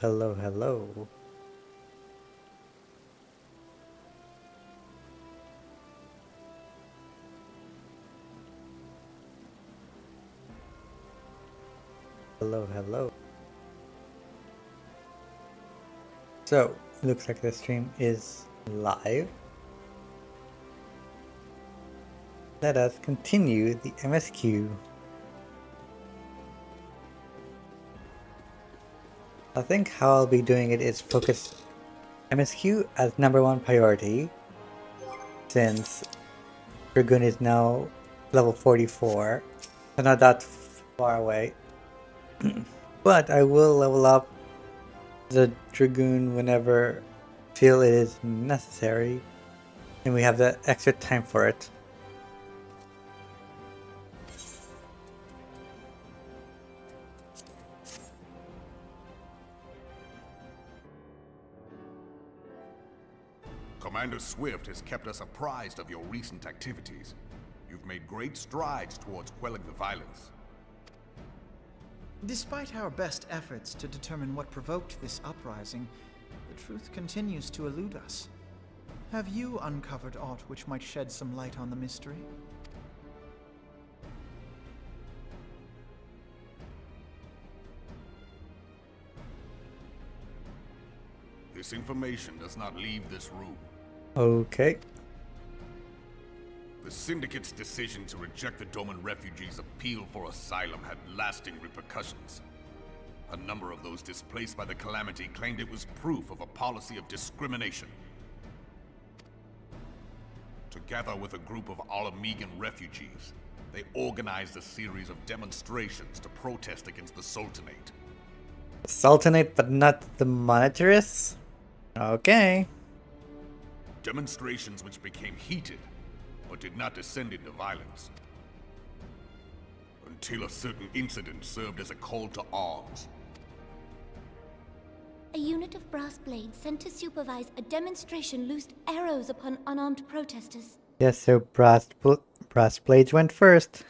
Hello, hello. Hello, hello. So, looks like the stream is live. Let us continue the MSQ. I think how I'll be doing it is focus MSQ as #1 priority, since Dragoon is now level 44. So not that far away. But I will level up the Dragoon whenever I feel it is necessary, and we have the extra time for it. Commander Swift has kept us apprised of your recent activities. You've made great strides towards quelling the violence. Despite our best efforts to determine what provoked this uprising, the truth continues to elude us. Have you uncovered aught which might shed some light on the mystery? This information does not leave this room. Okay. The Syndicate's decision to reject the Doman refugees' appeal for asylum had lasting repercussions. A number of those displaced by the calamity claimed it was proof of a policy of discrimination. Together with a group of Alamegan refugees, they organized a series of demonstrations to protest against the Sultanate. Sultanate, but not the monetarists? Okay. Demonstrations which became heated, but did not descend into violence. Until a certain incident served as a call to arms. A unit of brass blades sent to supervise a demonstration loosed arrows upon unarmed protesters. Yes, so brass blades went first.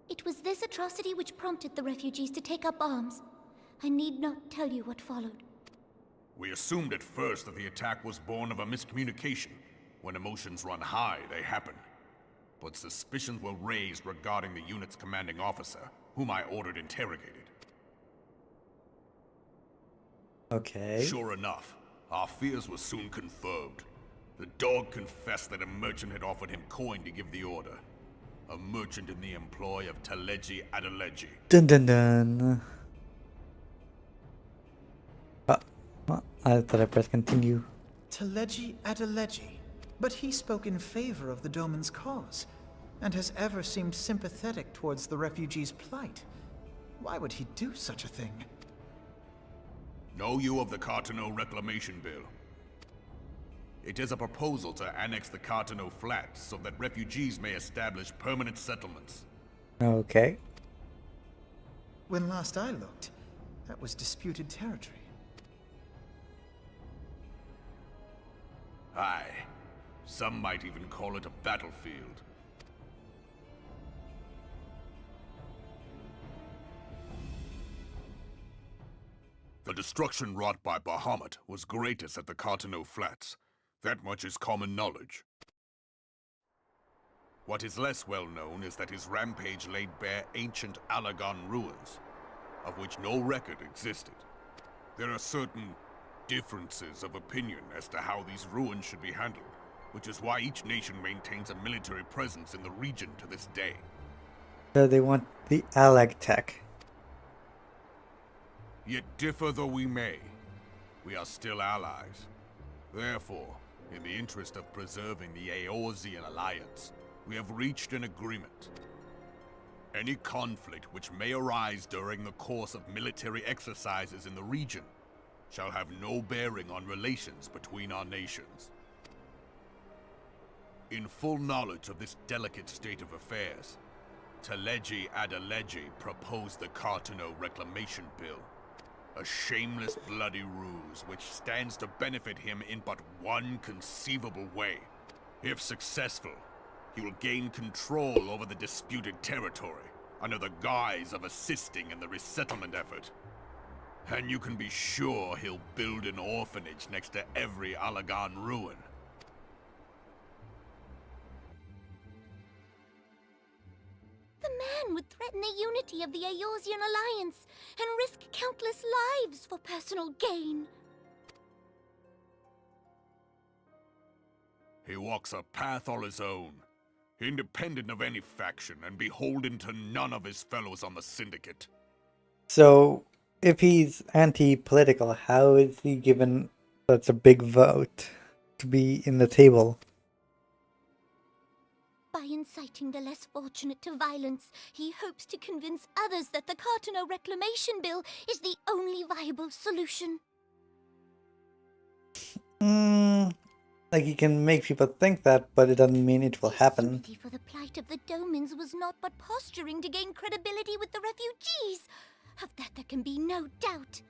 It was this atrocity which prompted the refugees to take up arms. I need not tell you what followed. We assumed at first that the attack was born of a miscommunication. When emotions run high, they happen. But suspicions were raised regarding the unit's commanding officer, whom I ordered interrogated. Okay. Sure enough, our fears were soon confirmed. The dog confessed that a merchant had offered him coin to give the order. A merchant in the employ of Taleji Adeleji. Dun dun dun. I thought I pressed continue. Taleji Adeleji. But he spoke in favor of the Doman's cause, and has ever seemed sympathetic towards the refugees' plight. Why would he do such a thing? Know you of the Cartano Reclamation Bill? It is a proposal to annex the Cartano Flats so that refugees may establish permanent settlements. Okay. When last I looked, that was disputed territory. Aye. Some might even call it a battlefield. The destruction wrought by Bahamut was greatest at the Cartano Flats. That much is common knowledge. What is less well known is that his rampage laid bare ancient Alagon ruins, of which no record existed. There are certain differences of opinion as to how these ruins should be handled, which is why each nation maintains a military presence in the region to this day. So they want the Alag tech. Yet differ though we may, we are still allies. Therefore, in the interest of preserving the Eorzean alliance, we have reached an agreement. Any conflict which may arise during the course of military exercises in the region shall have no bearing on relations between our nations. In full knowledge of this delicate state of affairs, Taleji Adeleji proposed the Cartano Reclamation Bill. A shameless, bloody ruse which stands to benefit him in but one conceivable way. If successful, he will gain control over the disputed territory under the guise of assisting in the resettlement effort. And you can be sure he'll build an orphanage next to every Allagan ruin. The man would threaten the unity of the Eorzean Alliance and risk countless lives for personal gain. He walks a path all his own, independent of any faction and beholden to none of his fellows on the Syndicate. So, if he's anti-political, how is he given such a big vote to be in the table? By inciting the less fortunate to violence, he hopes to convince others that the Cartano Reclamation Bill is the only viable solution. Like, he can make people think that, but it doesn't mean it will His happen. sympathy for the plight of the Domans was not but posturing to gain credibility with the refugees. Of that there can be no doubt.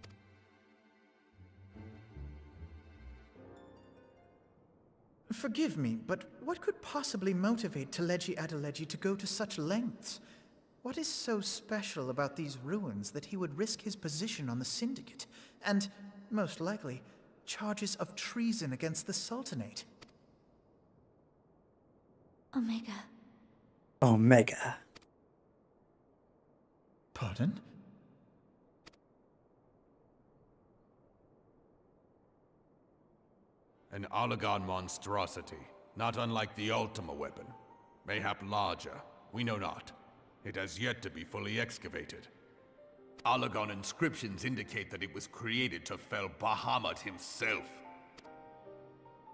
Forgive me, but what could possibly motivate Teleji Adeleji to go to such lengths? What is so special about these ruins that he would risk his position on the Syndicate, and, most likely, charges of treason against the Sultanate? Omega. Omega. Pardon? An Allagan monstrosity, not unlike the Ultima weapon. Mayhap larger, we know not. It has yet to be fully excavated. Allagan inscriptions indicate that it was created to fell Bahamut himself.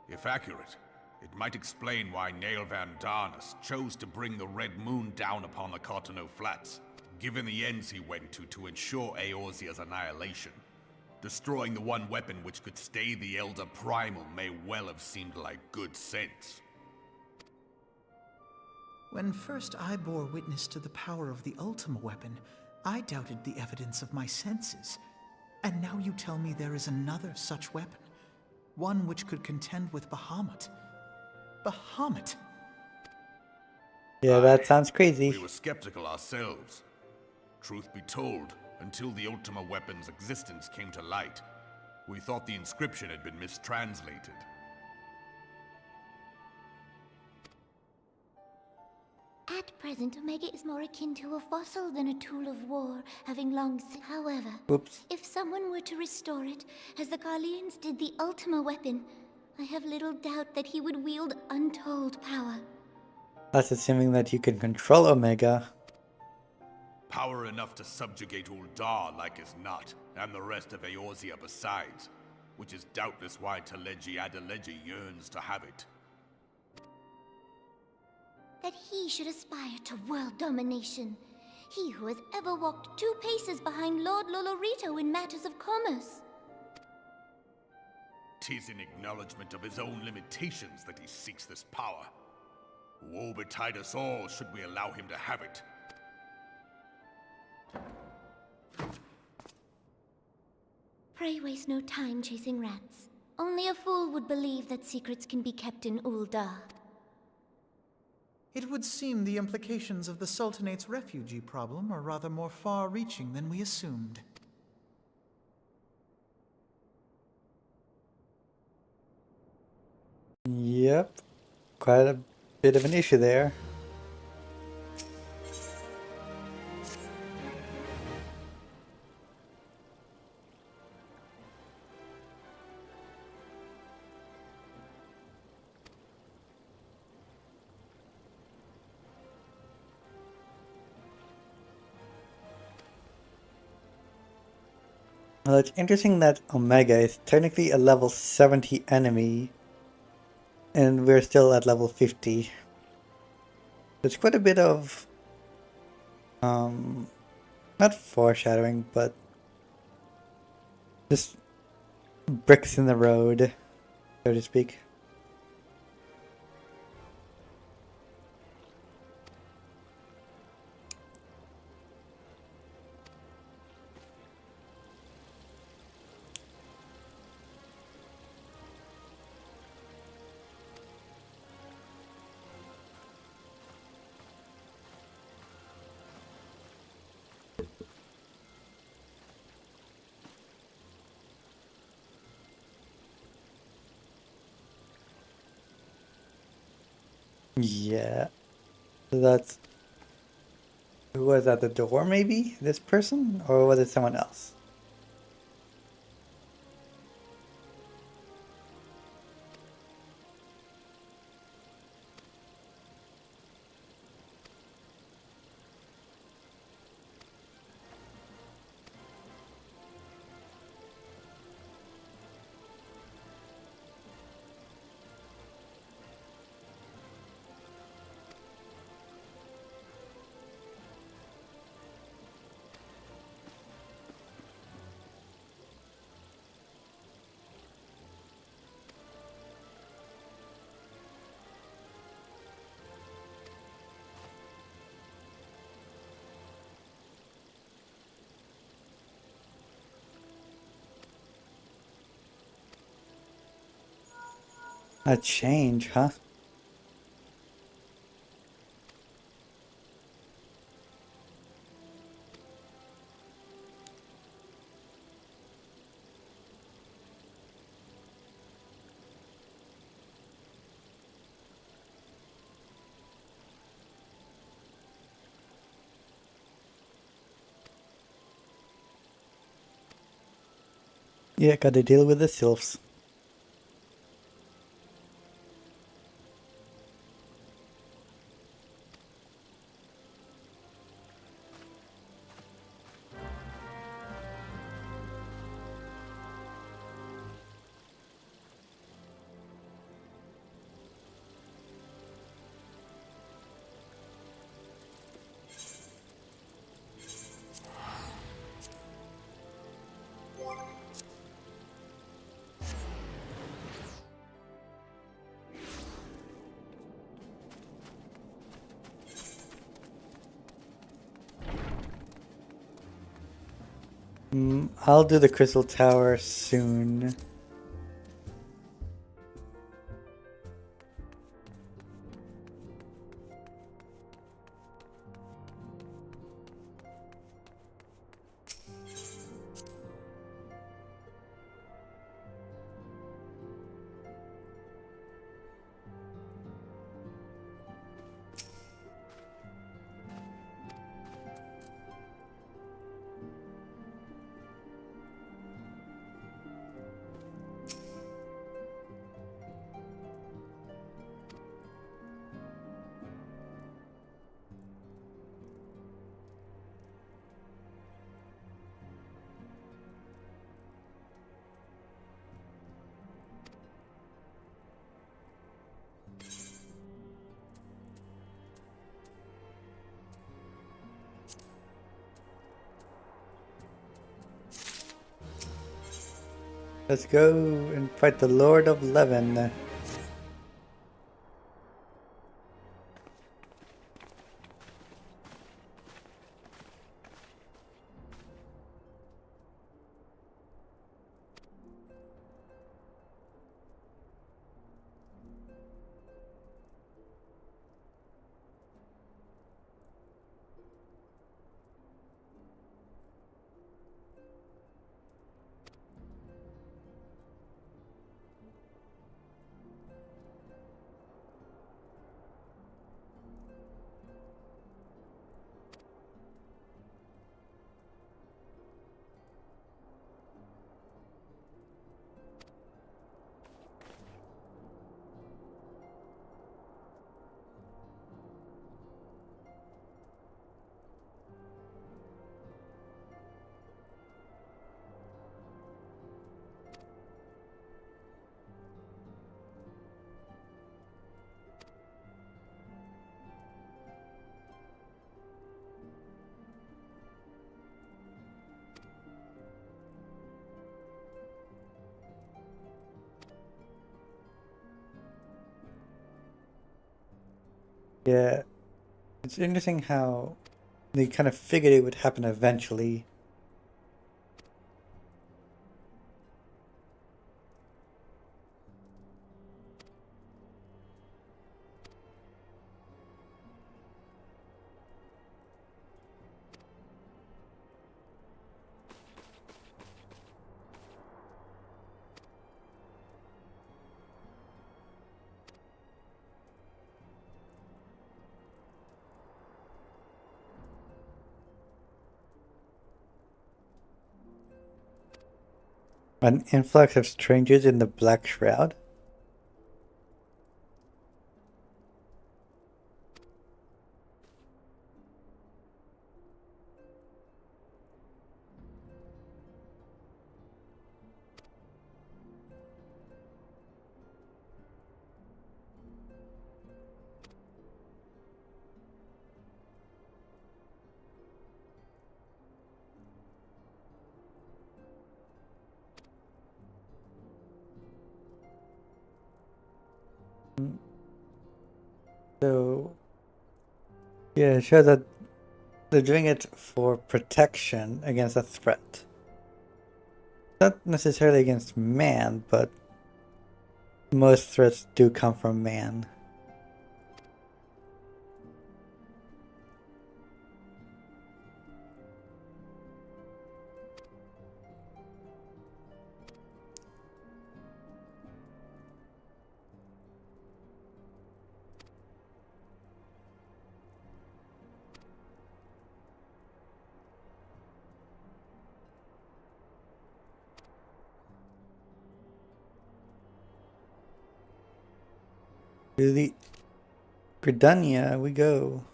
If accurate, it might explain why Nail Van Darnus chose to bring the Red Moon down upon the Cartano Flats, given the ends he went to ensure Eorzea's annihilation. Destroying the one weapon which could stay the Elder Primal may well have seemed like good sense. When first I bore witness to the power of the Ultima weapon, I doubted the evidence of my senses. And now you tell me there is another such weapon. One which could contend with Bahamut. Bahamut! Yeah, that sounds crazy. We were skeptical ourselves. Truth be told, until the Ultima weapon's existence came to light, we thought the inscription had been mistranslated. At present, Omega is more akin to a fossil than a tool of war, having long since. However, Oops. if someone were to restore it, as the Carlians did the Ultima weapon, I have little doubt that he would wield untold power. That's assuming that you can control Omega. Power enough to subjugate Uldar like as not, and the rest of Eorzea besides, which is doubtless why Teleji Adeleji yearns to have it. That he should aspire to world domination. He who has ever walked 2 paces behind Lord Lolorito in matters of commerce. 'Tis in acknowledgement of his own limitations that he seeks this power. Woe betide us all should we allow him to have it. Pray waste no time chasing rats. Only a fool would believe that secrets can be kept in Uldar. It would seem the implications of the Sultanate's refugee problem are rather more far-reaching than we assumed. Yep. Quite a bit of an issue there. Well, it's interesting that Omega is technically a level 70 enemy, and we're still at level 50. There's quite a bit of, not foreshadowing, but just bricks in the road, so to speak. Yeah. So that's... Who was at the door, maybe? This person? Or was it someone else? A change, huh? Yeah, gotta deal with the sylphs. I'll do the crystal tower soon. Let's go and fight the Lord of Levin. Yeah, it's interesting how they kind of figured it would happen eventually. An influx of strangers in the Black Shroud? So, yeah, it shows that they're doing it for protection against a threat. Not necessarily against man, but most threats do come from man. To the Britannia we go.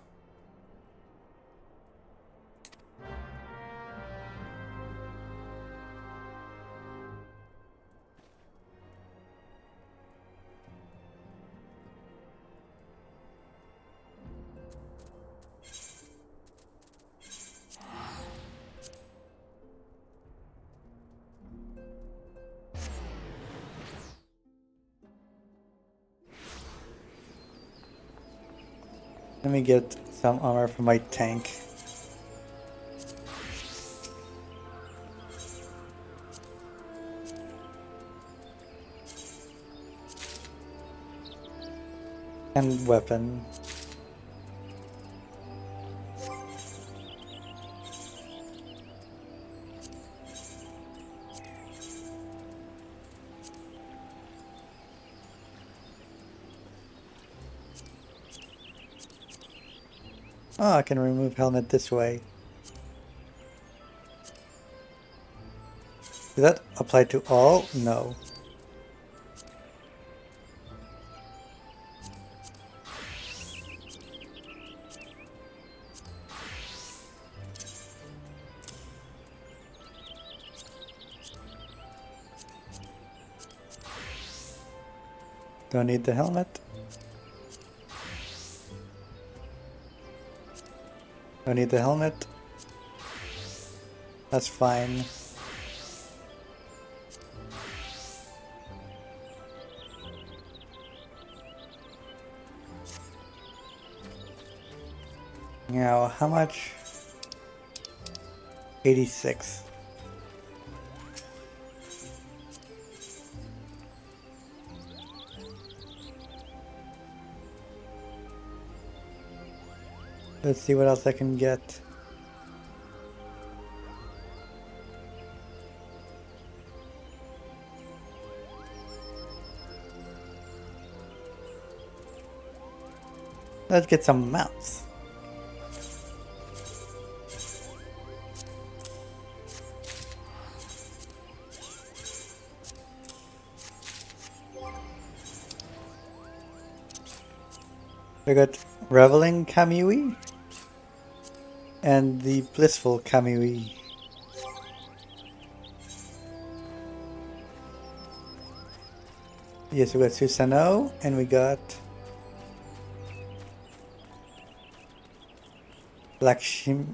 Let me get some armor for my tank. And weapon. Oh, I can remove helmet this way. Does that apply to all? No. Don't need the helmet. Don't need the helmet. That's fine. Now, how much? 86. Let's see what else I can get. Let's get some mounts. We got Reveling Kamui and the Blissful Kamui. Yes, we got Susanoo and we got Lakshmi.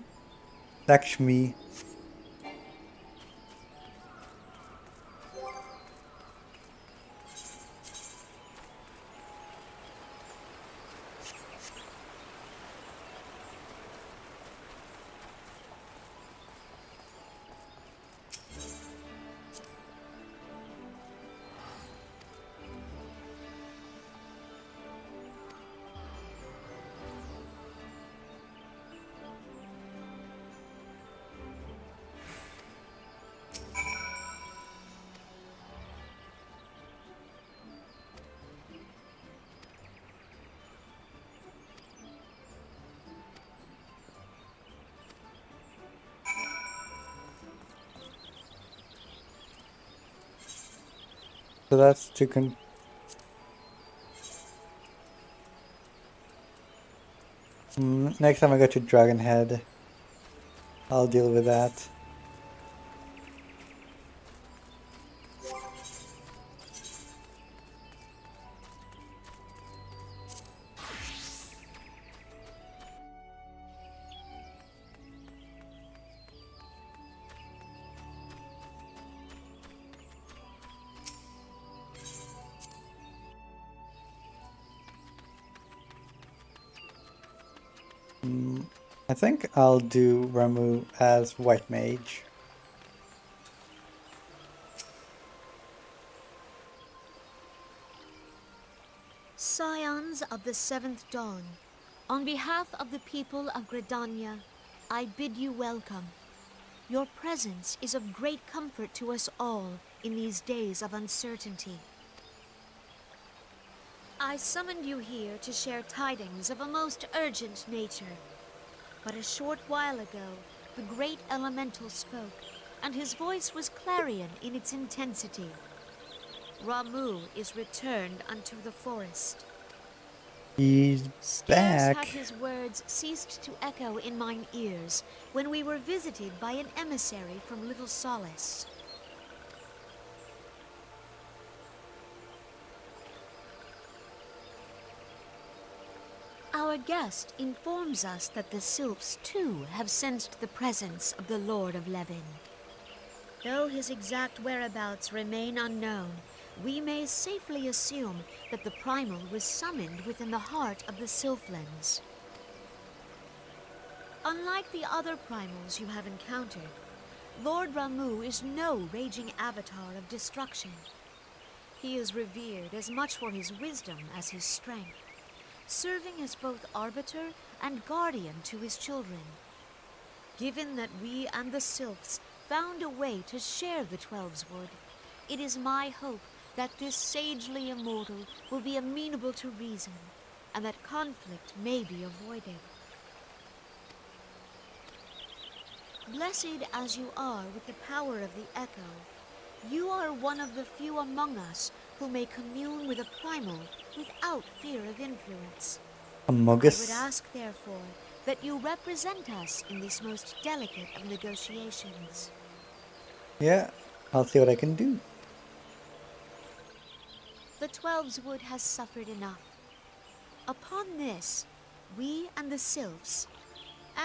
So that's to next time I go to Dragonhead, I'll deal with that. I think I'll do Ramu as White Mage. Scions of the Seventh Dawn, on behalf of the people of Gridania, I bid you welcome. Your presence is of great comfort to us all in these days of uncertainty. I summoned you here to share tidings of a most urgent nature. But a short while ago, the great elemental spoke, and his voice was clarion in its intensity. Ramu is returned unto the forest. He's Scarce back. had his words ceased to echo in mine ears when we were visited by an emissary from Little Solace. Our guest informs us that the Sylphs too have sensed the presence of the Lord of Levin. Though his exact whereabouts remain unknown, we may safely assume that the Primal was summoned within the heart of the Sylphlands. Unlike the other Primals you have encountered, Lord Ramu is no raging avatar of destruction. He is revered as much for his wisdom as his strength, serving as both arbiter and guardian to his children. Given that we and the Sylphs found a way to share the Twelveswood, it is my hope that this sagely immortal will be amenable to reason, and that conflict may be avoided. Blessed as you are with the power of the Echo, you are one of the few among us who may commune with a primal without fear of influence. I would Amogus. ask, therefore, that you represent us in this most delicate of negotiations. Yeah, I'll see what I can do. The Twelveswood has suffered enough. Upon this, we and the Sylphs,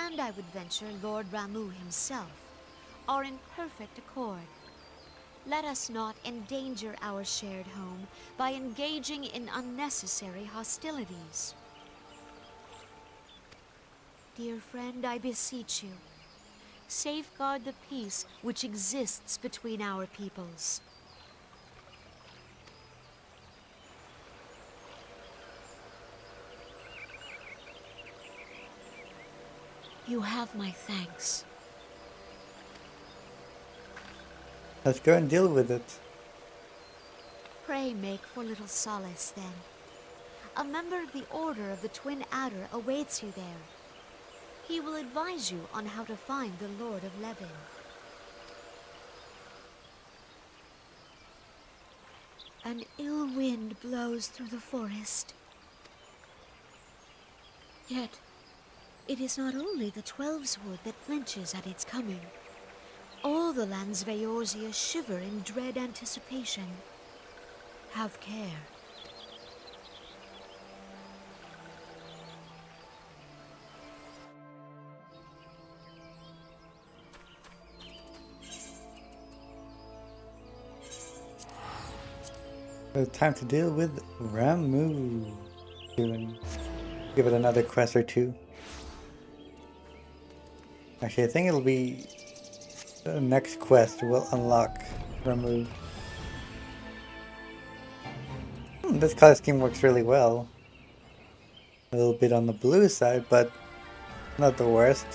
and I would venture Lord Ramu himself, are in perfect accord. Let us not endanger our shared home by engaging in unnecessary hostilities. Dear friend, I beseech you, safeguard the peace which exists between our peoples. You have my thanks. Let's go and deal with it. Pray make for Little Solace, then. A member of the Order of the Twin Adder awaits you there. He will advise you on how to find the Lord of Levin. An ill wind blows through the forest. Yet, it is not only the Twelveswood that flinches at its coming. All the lands of Eorzea shiver in dread anticipation. Have care. So time to deal with Ramu. Soon. Give it another quest or two. Actually, I think it'll be the next quest will unlock Ramu. This color scheme works really well. A little bit on the blue side, but not the worst.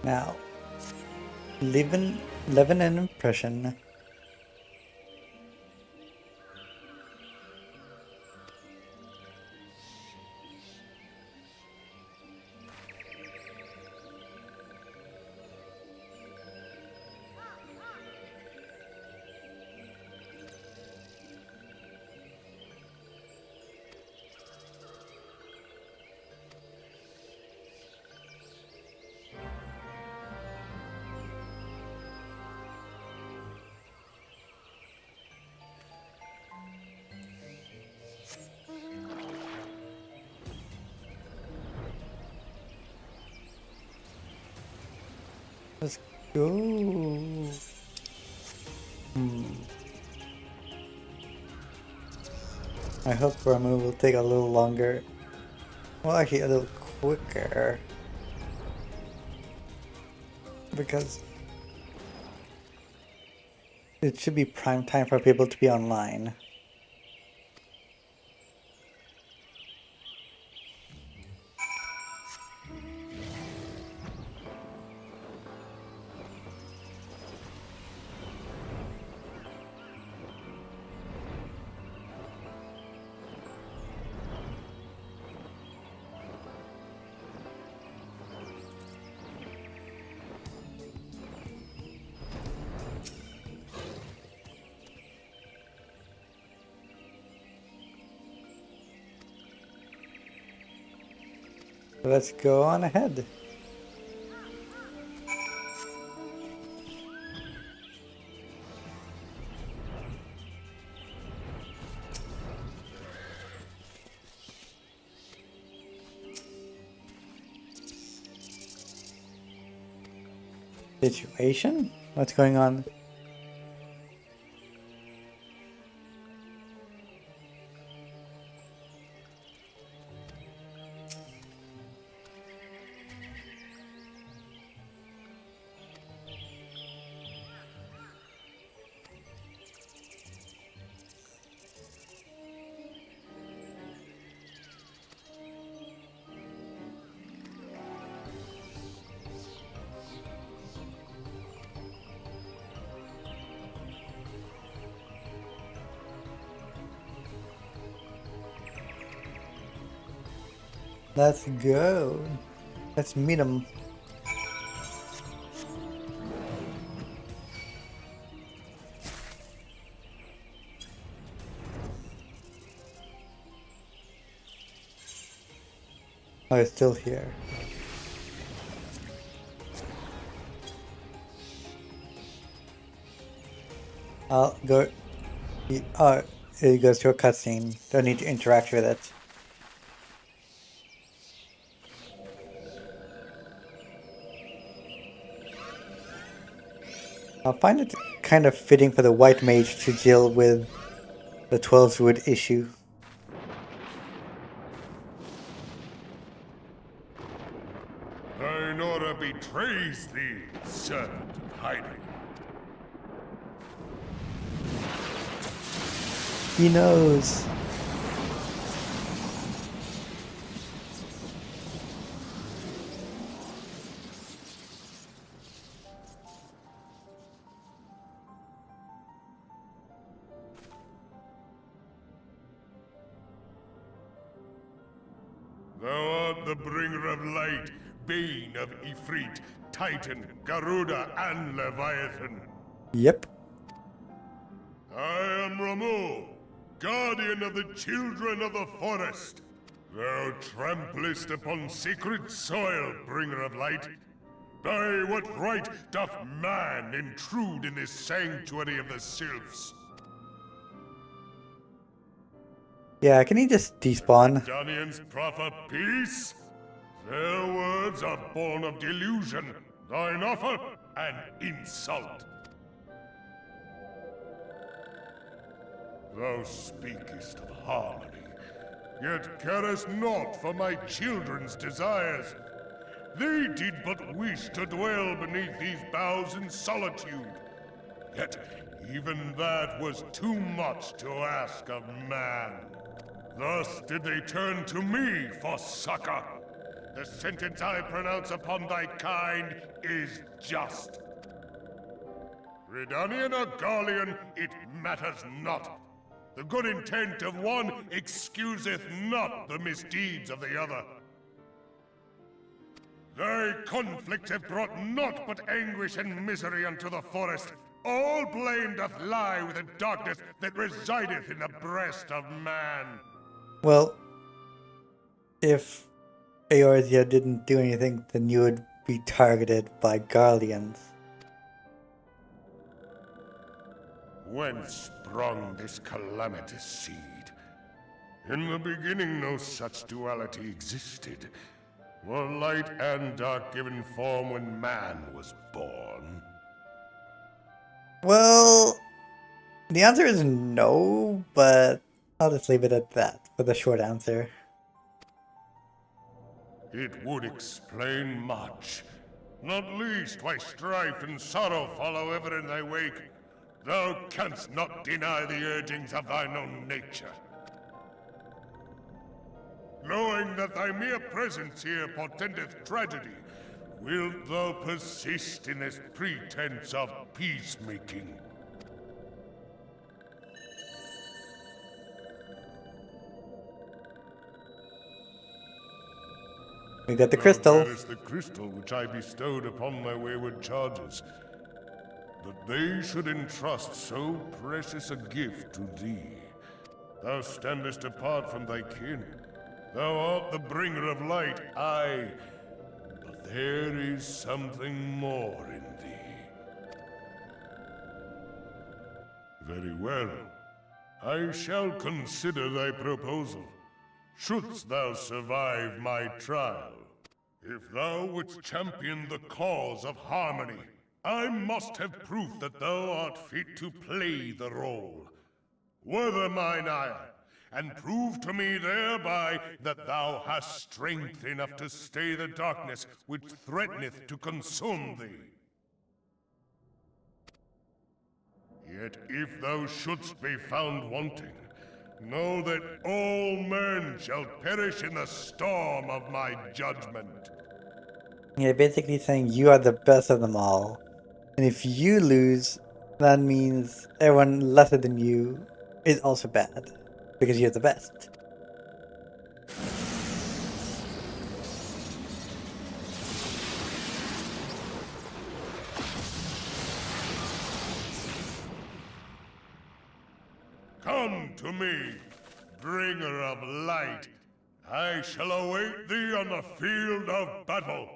Now, leaving an impression. Let's go. I hope Ramu will take a little longer. Well, actually, a little quicker. Because it should be prime time for people to be online. Let's go on ahead. Situation? What's going on? Let's go. Let's meet him. Oh, it's still here. I'll go. Oh, it goes to a cutscene. Don't need to interact with it. I find it kind of fitting for the white mage to deal with the 12's wood issue. Thine order betrays thee, servant of hiding. He knows. Thou art the bringer of light, bane of Ifrit, Titan, Garuda, and Leviathan. Yep. I am Ramu, guardian of the children of the forest. Thou tramplest upon sacred soil, bringer of light. By what right doth man intrude in this sanctuary of the sylphs? Yeah, can he just despawn? Danians proffer peace? Their words are born of delusion, thine offer an insult. Thou speakest of harmony, yet carest not for my children's desires. They did but wish to dwell beneath these boughs in solitude. Yet even that was too much to ask of man. Thus did they turn to me for succor. The sentence I pronounce upon thy kind is just. Redanian or Garlean, it matters not. The good intent of one excuseth not the misdeeds of the other. Thy conflict have brought naught but anguish and misery unto the forest. All blame doth lie with the darkness that resideth in the breast of man. Well, if Eorzea didn't do anything, then you would be targeted by Garleans. Whence sprung this calamitous seed? In the beginning no such duality existed. Were light and dark given form when man was born? Well, the answer is no, but I'll just leave it at that for the short answer. It would explain much. Not least why strife and sorrow follow ever in thy wake. Thou canst not deny the urgings of thine own nature. Knowing that thy mere presence here portendeth tragedy, wilt thou persist in this pretense of peacemaking? We got the crystal. There is the crystal which I bestowed upon my wayward charges. That they should entrust so precious a gift to thee. Thou standest apart from thy kin. Thou art the bringer of light, aye. But there is something more in thee. Very well. I shall consider thy proposal. Shouldst thou survive my trial. If thou wouldst champion the cause of harmony, I must have proof that thou art fit to play the role. Wither mine ire, and prove to me thereby that thou hast strength enough to stay the darkness which threateneth to consume thee. Yet if thou shouldst be found wanting, know that all men shall perish in the storm of my judgment. You're basically saying you are the best of them all. And if you lose, that means everyone lesser than you is also bad. Because you're the best. Come to me, bringer of light. I shall await thee on the field of battle.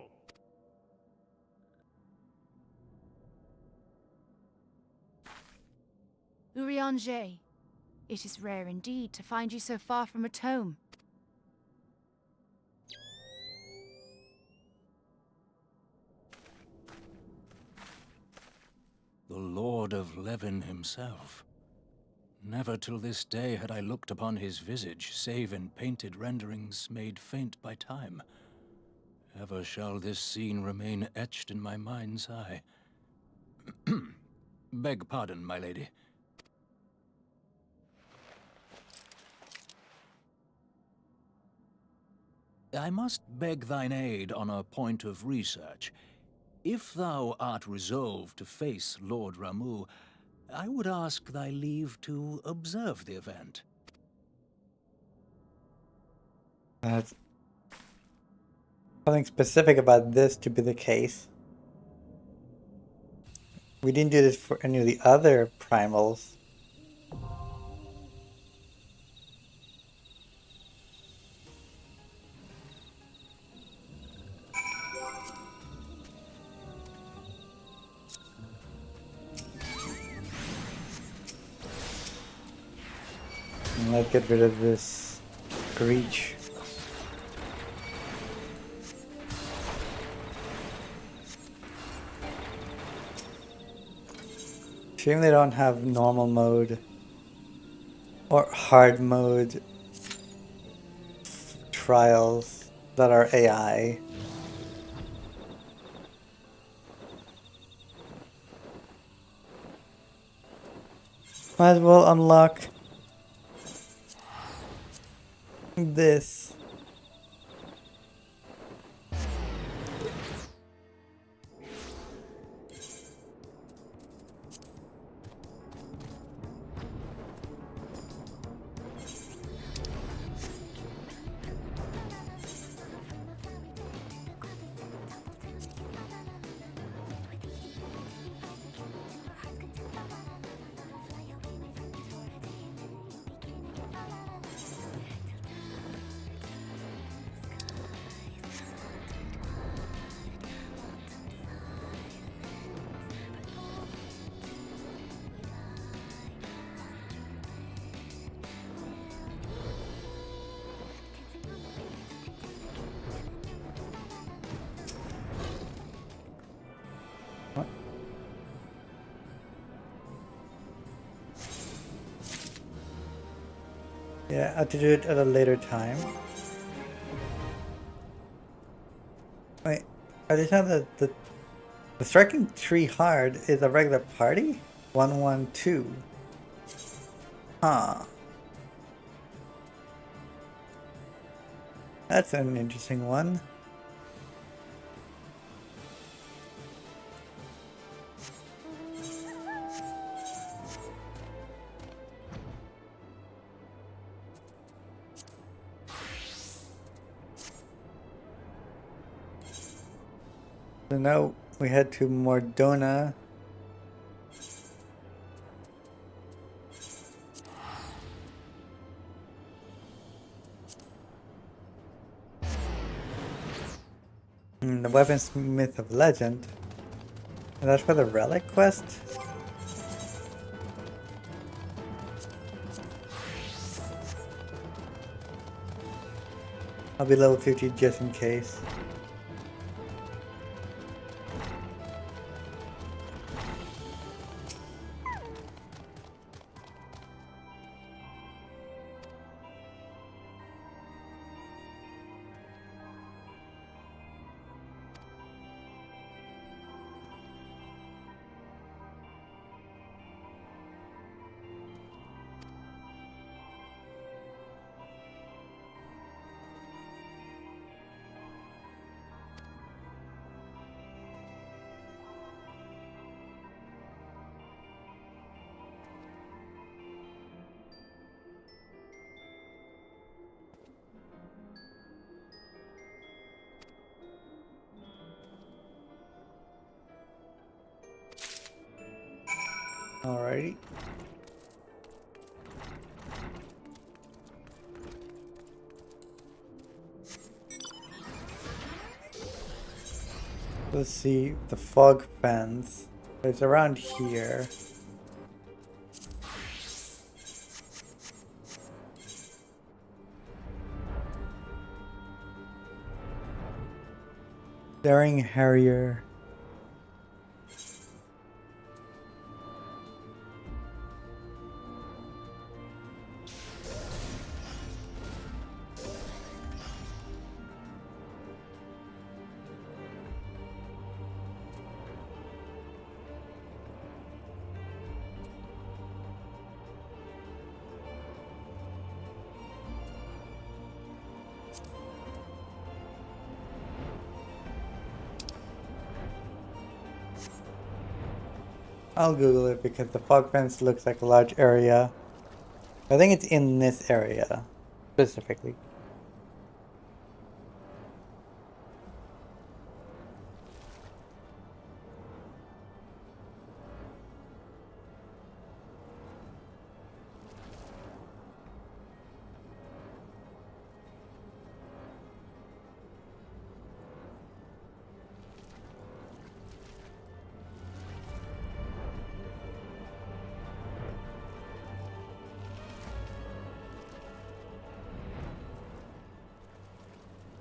Urianger, it is rare indeed to find you so far from a tome. The Lord of Levin himself. Never till this day had I looked upon his visage, save in painted renderings made faint by time. Ever shall this scene remain etched in my mind's eye. Beg pardon, my lady. I must beg thine aid on a point of research. If thou art resolved to face Lord Ramuh, I would ask thy leave to observe the event. Something specific about this to be the case. We didn't do this for any of the other primals. And let's get rid of this breach. Shame they don't have normal mode or hard mode trials that are AI. Might as well unlock this. Yeah, I'll have to do it at a later time. Wait, are they saying that the striking 3 hard is a regular party? 112. Huh. That's an interesting one. So now we head to Mordona. The Weaponsmith of Legend. And that's for the Relic quest? I'll be level 50 just in case. Alrighty. Let's see the fog fence. It's around here. Daring Harrier. I'll Google it because the fog fence looks like a large area. I think it's in this area specifically.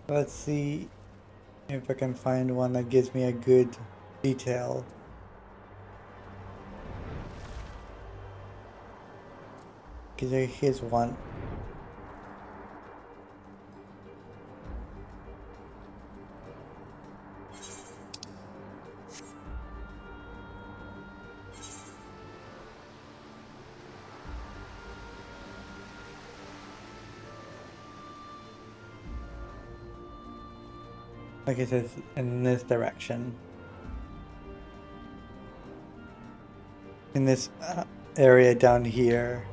Let's see if I can find one that gives me a good detail. Because here's one. Like it says, in this direction. In this area down here.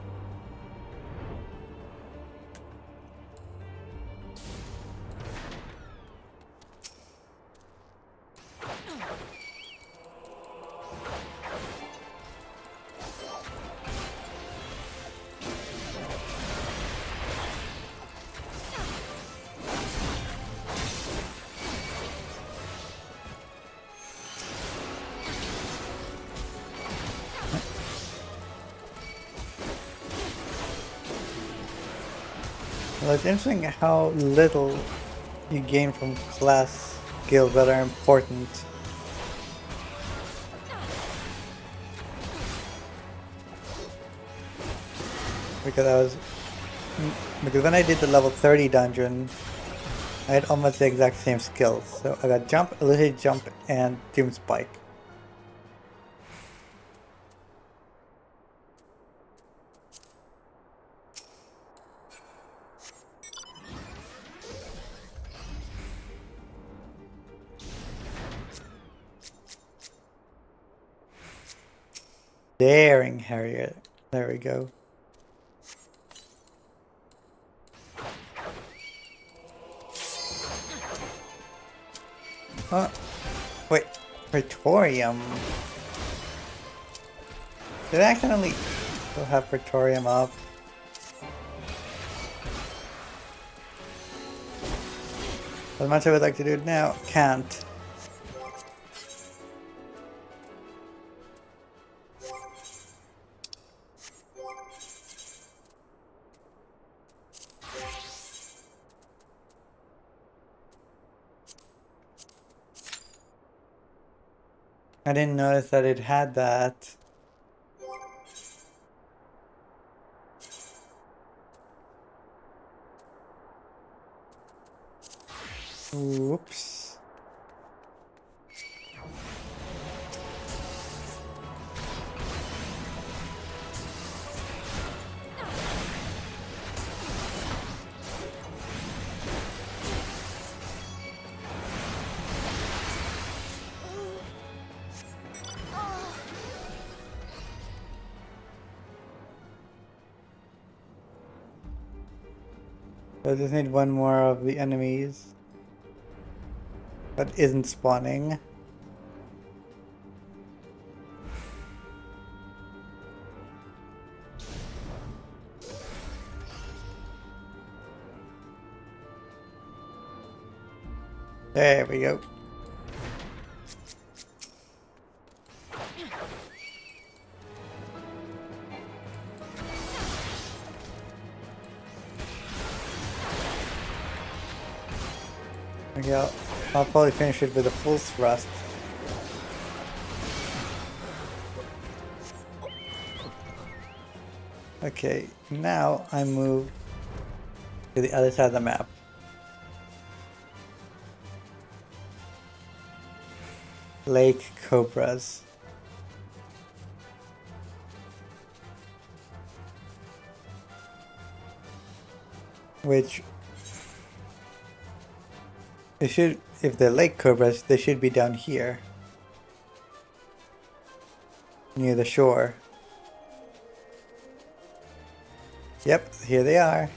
Well, it's interesting how little you gain from class skills that are important. Because Because when I did the level 30 dungeon, I had almost the exact same skills. So I got jump, elusive jump, and doom spike. Daring Harrier. There we go. Oh, wait. Praetorium. Did I accidentally still have Praetorium up? As much as I would like to do it now, can't. I didn't notice that it had that. Whoops. So I just need one more of the enemies that isn't spawning. There we go. Okay, I'll probably finish it with a full thrust. Okay, now I move to the other side of the map. Lake Cobras. Which they should, if they're lake cobras, they should be down here. Near the shore. Yep, here they are.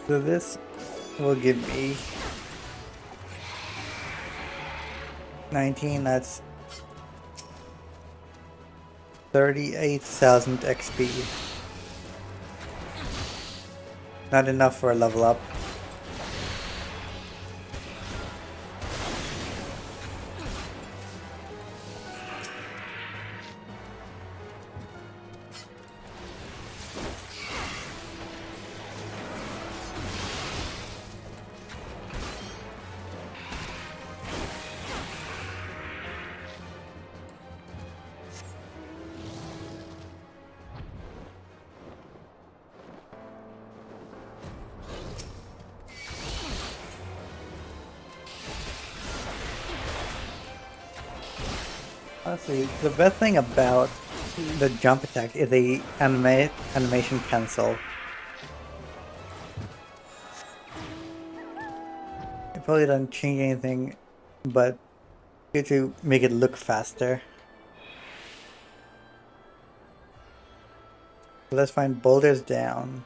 So this will give me 19, that's 38,000 XP. Not enough for a level up. Honestly, the best thing about the jump attack is the animation cancel. It probably doesn't change anything, but good to make it look faster. Let's find boulders down.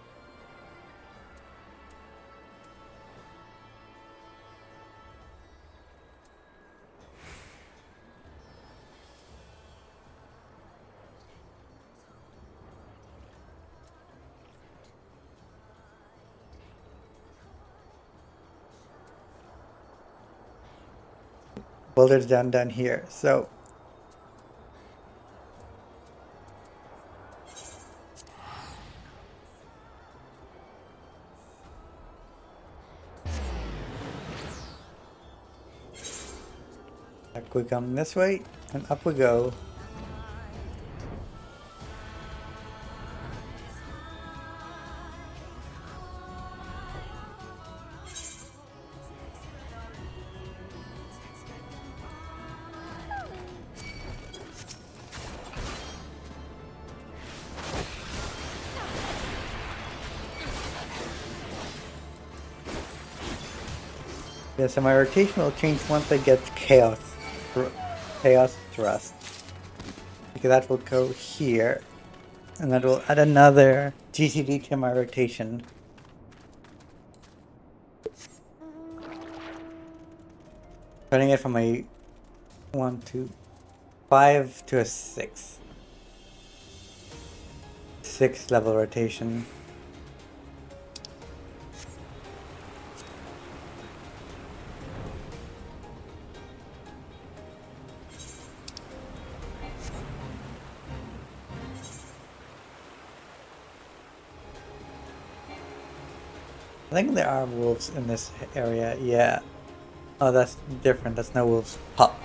boulders down here. So back we come this way, and up we go. Yeah, so my rotation will change once I get Chaos Thrust. Because that will go here. And that will add another GCD to my rotation. Turning it from a 1, 2, 5 to a 6. 6 level rotation. I think there are wolves in this area, yeah. Oh, that's different. That's no wolves. Pup.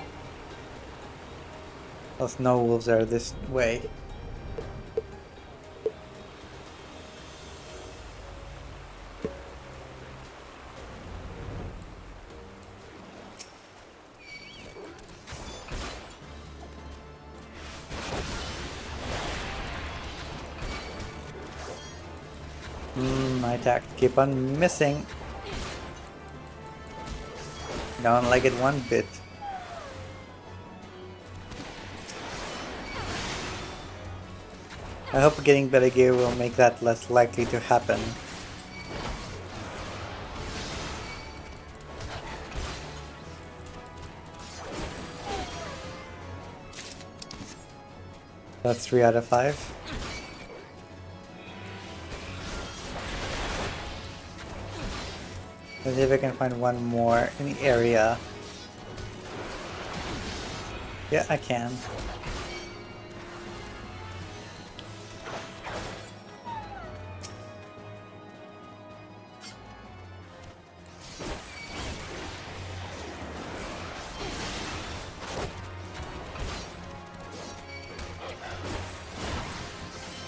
Those no wolves are this way. My attack keep on missing. Don't like it one bit. I hope getting better gear will make that less likely to happen. That's 3 out of 5. Let's see if I can find one more in the area. Yeah, I can.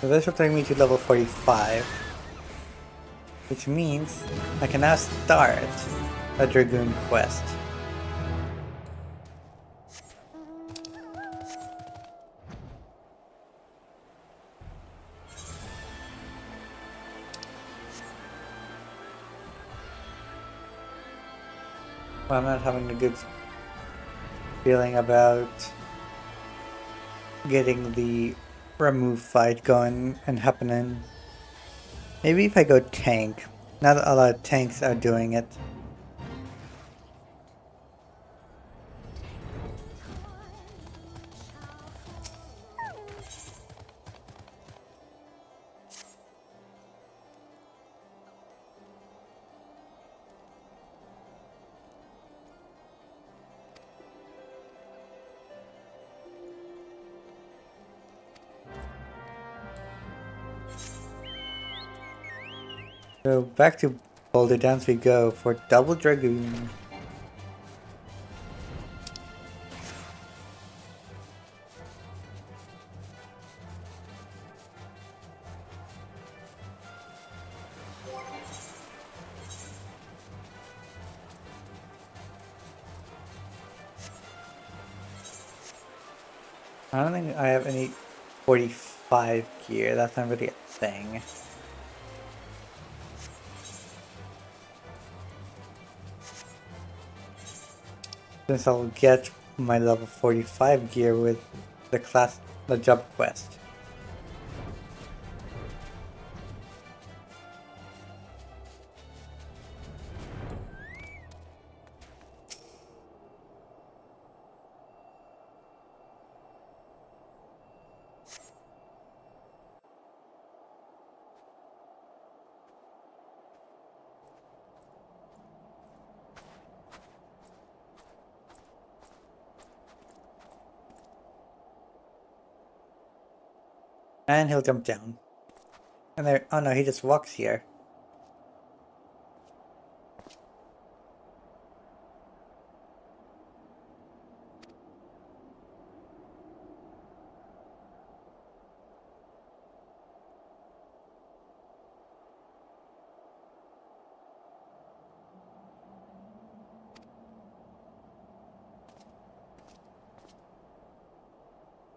So this will take me to level 45. Which means I can now start a Dragoon quest. Well, I'm not having a good feeling about getting the remove fight going and happening. Maybe if I go tank. Now that a lot of tanks are doing it. So back to Boulder Downs we go for double Dragoon. I don't think I have any 45 gear, that's not really a thing. Since I'll get my level 45 gear with the job quest. And he'll jump down. And there, oh no, he just walks here.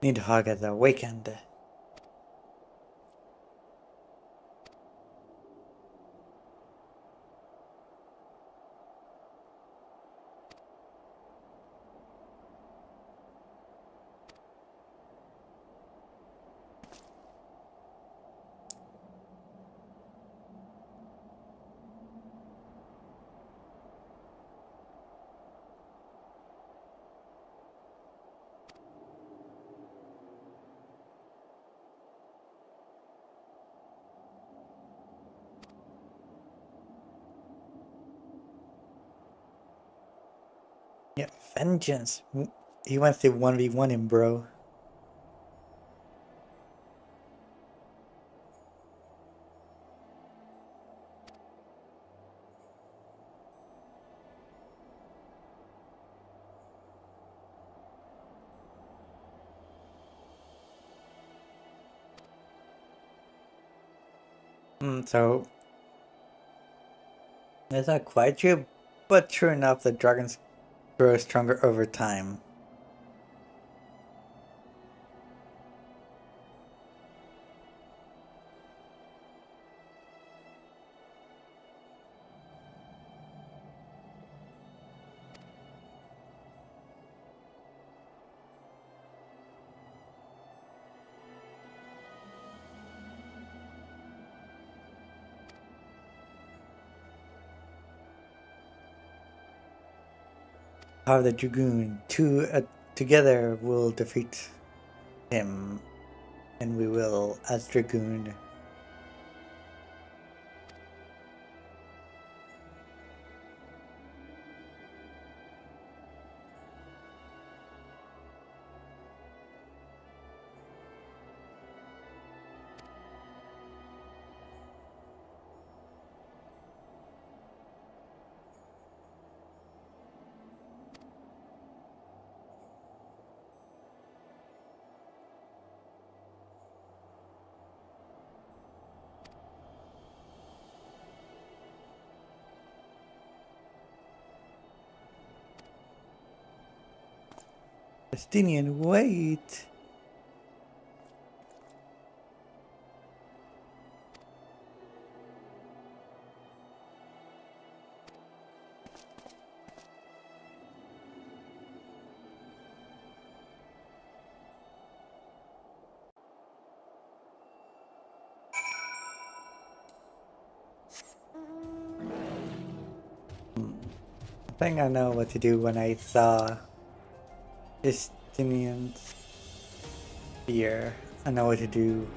Nidhogg has awakened. Yeah, vengeance. He wants to 1v1 him, bro. So that's not quite true, but true enough, the dragons grow stronger over time. How the Dragoon together will defeat him, and we will as Dragoon. Palestinian, wait! I think I know what to do when I saw Palestinians here. I know what to do.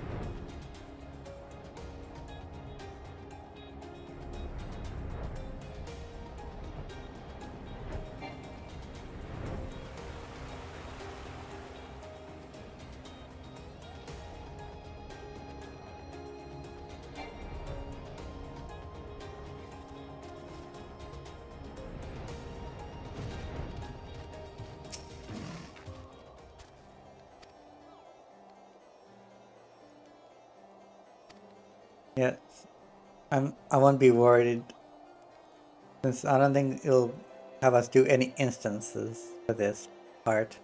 Yeah, I won't be worried since I don't think it'll have us do any instances for this part.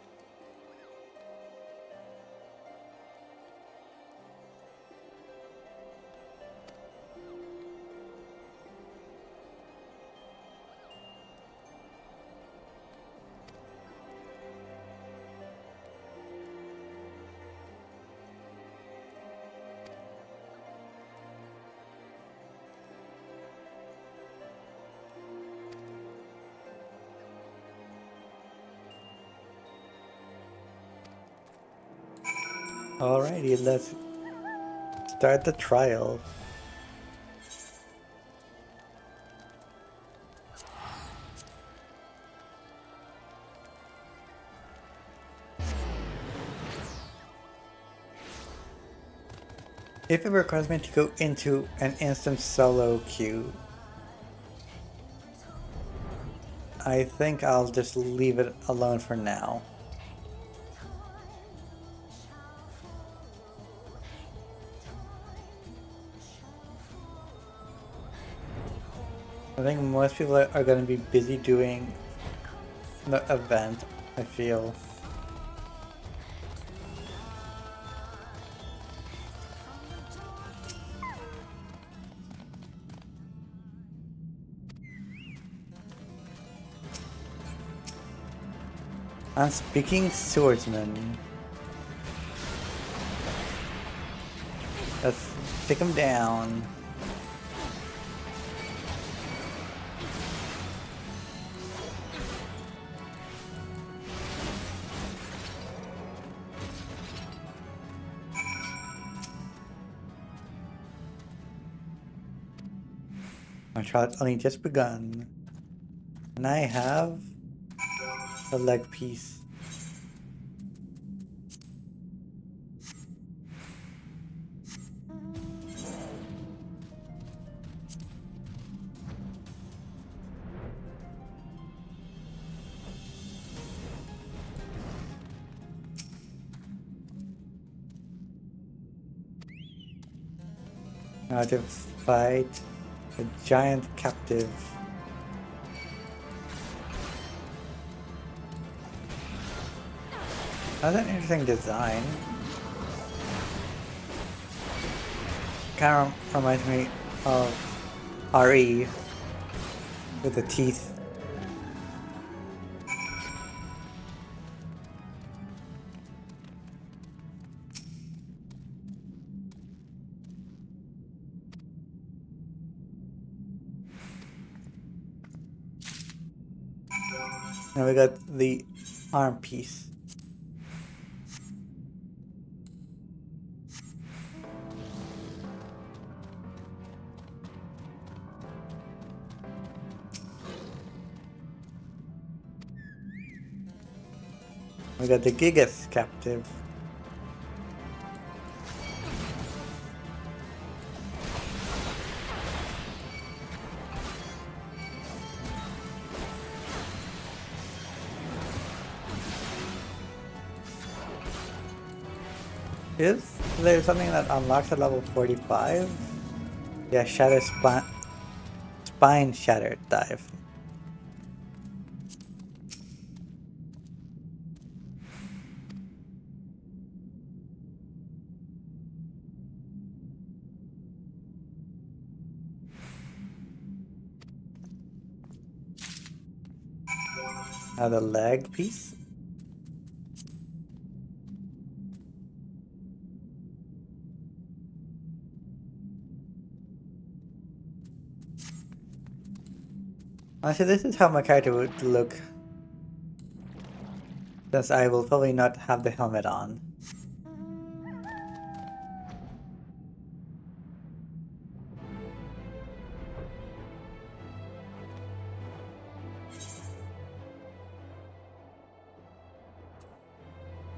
Alrighty, let's start the trial. If it requires me to go into an instant solo queue, I think I'll just leave it alone for now. I think most people are going to be busy doing the event, I feel. Unspeaking swordsman. Let's take him down. My trial's only just begun. And I have a leg piece. Now to fight a giant captive. That's an interesting design. Kind of reminds me of RE with the teeth. Now we got the arm piece. We got the Gigas captive. Is there something that unlocks at level 45? Yeah, Shatter Spine Shatter Dive. Now the leg piece. Honestly, this is how my character would look, since I will probably not have the helmet on.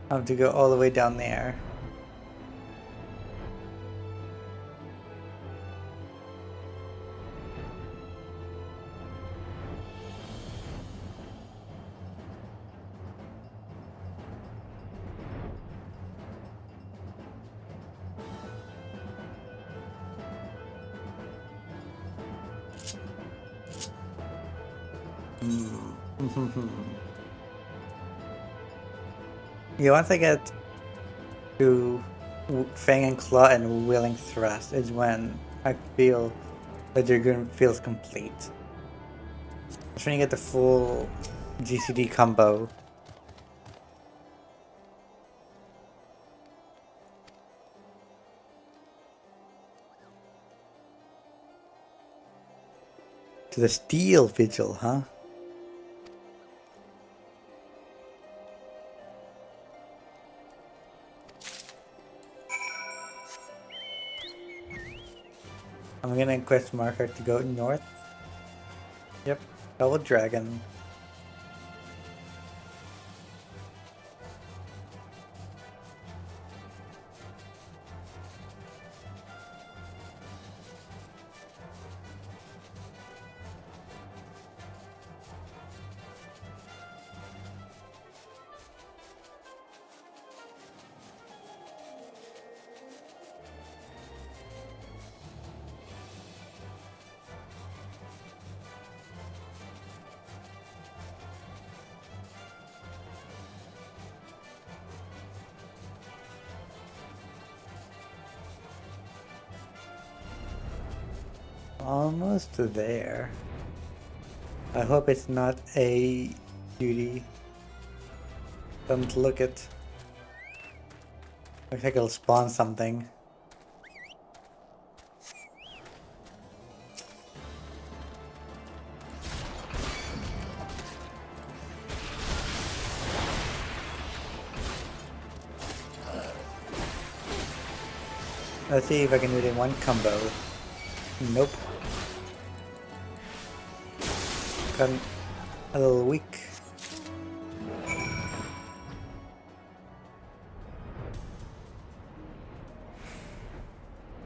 I have to go all the way down there. Yeah, once I get to Fang and Claw and Willing Thrust is when I feel the Dragoon feels complete. Just when you get the full GCD combo. To the Steel Vigil, huh? I'm gonna quest marker to go north. Yep, Double Dragon. almost there. I hope it's not a duty. Don't look it. Looks like it'll spawn something. Let's see if I can do it in one combo. Nope. Got a little weak.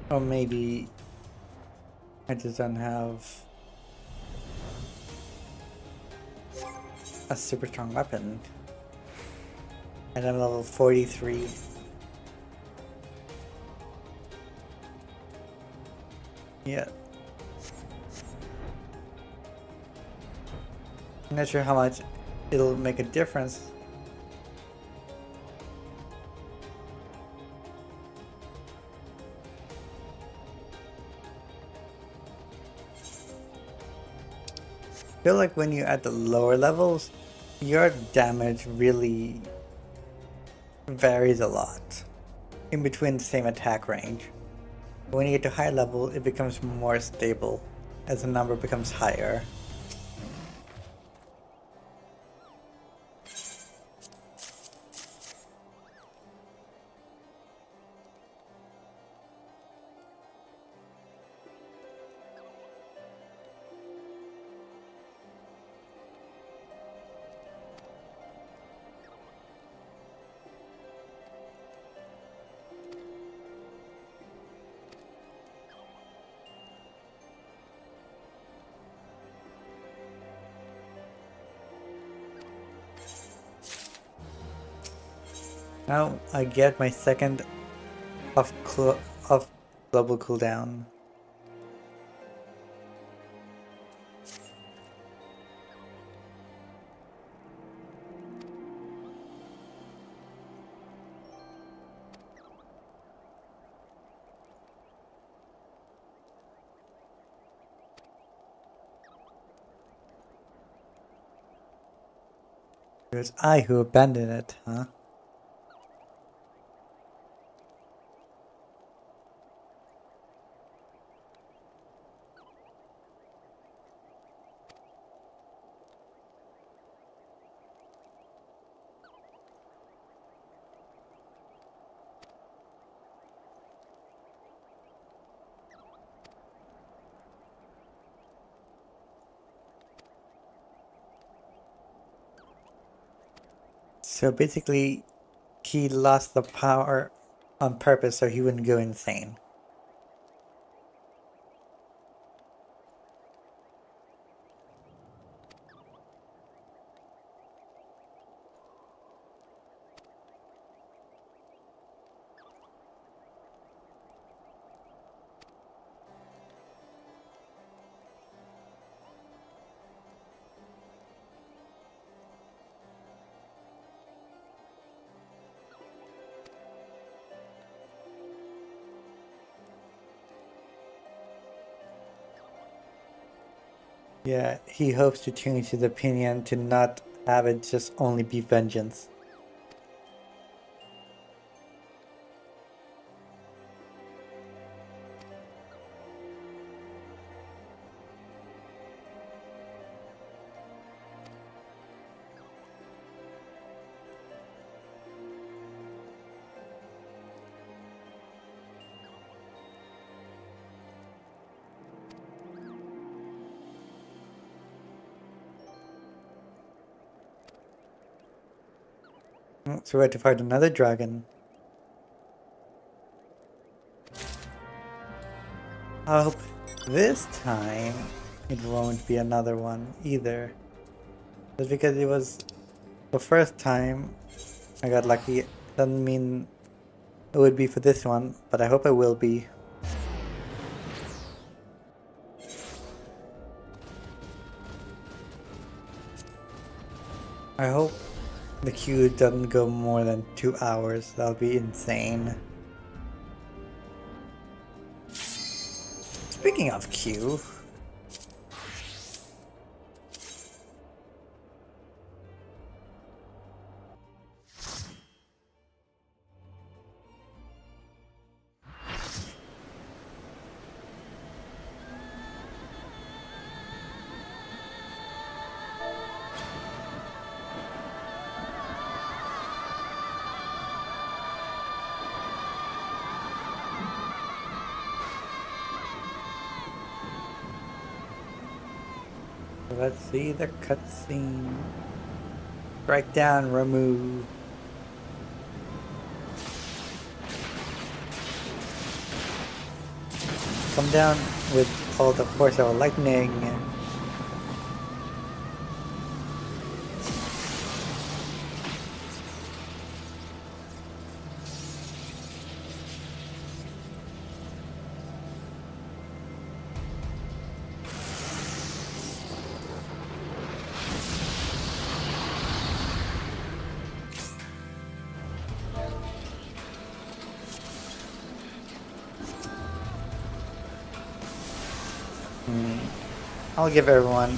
Or maybe I just don't have a super strong weapon. And I'm level 43. Yeah. I'm not sure how much it'll make a difference. I feel like when you're at the lower levels, your damage really varies a lot in between the same attack range. When you get to high level, it becomes more stable as the number becomes higher. Now I get my second off global cooldown. It was I who abandoned it, huh? So basically, he lost the power on purpose so he wouldn't go insane. Yeah, he hopes to change his opinion to not have it just only be vengeance. So we have to fight another dragon. I hope this time it won't be another one either. Just because it was the first time I got lucky doesn't mean it would be for this one, but I hope it will be. I hope the queue doesn't go more than 2 hours. That would be insane. Speaking Speaking of Q, let's see the cutscene. Strike down, remove. Come down with all the force of lightning. I'll give everyone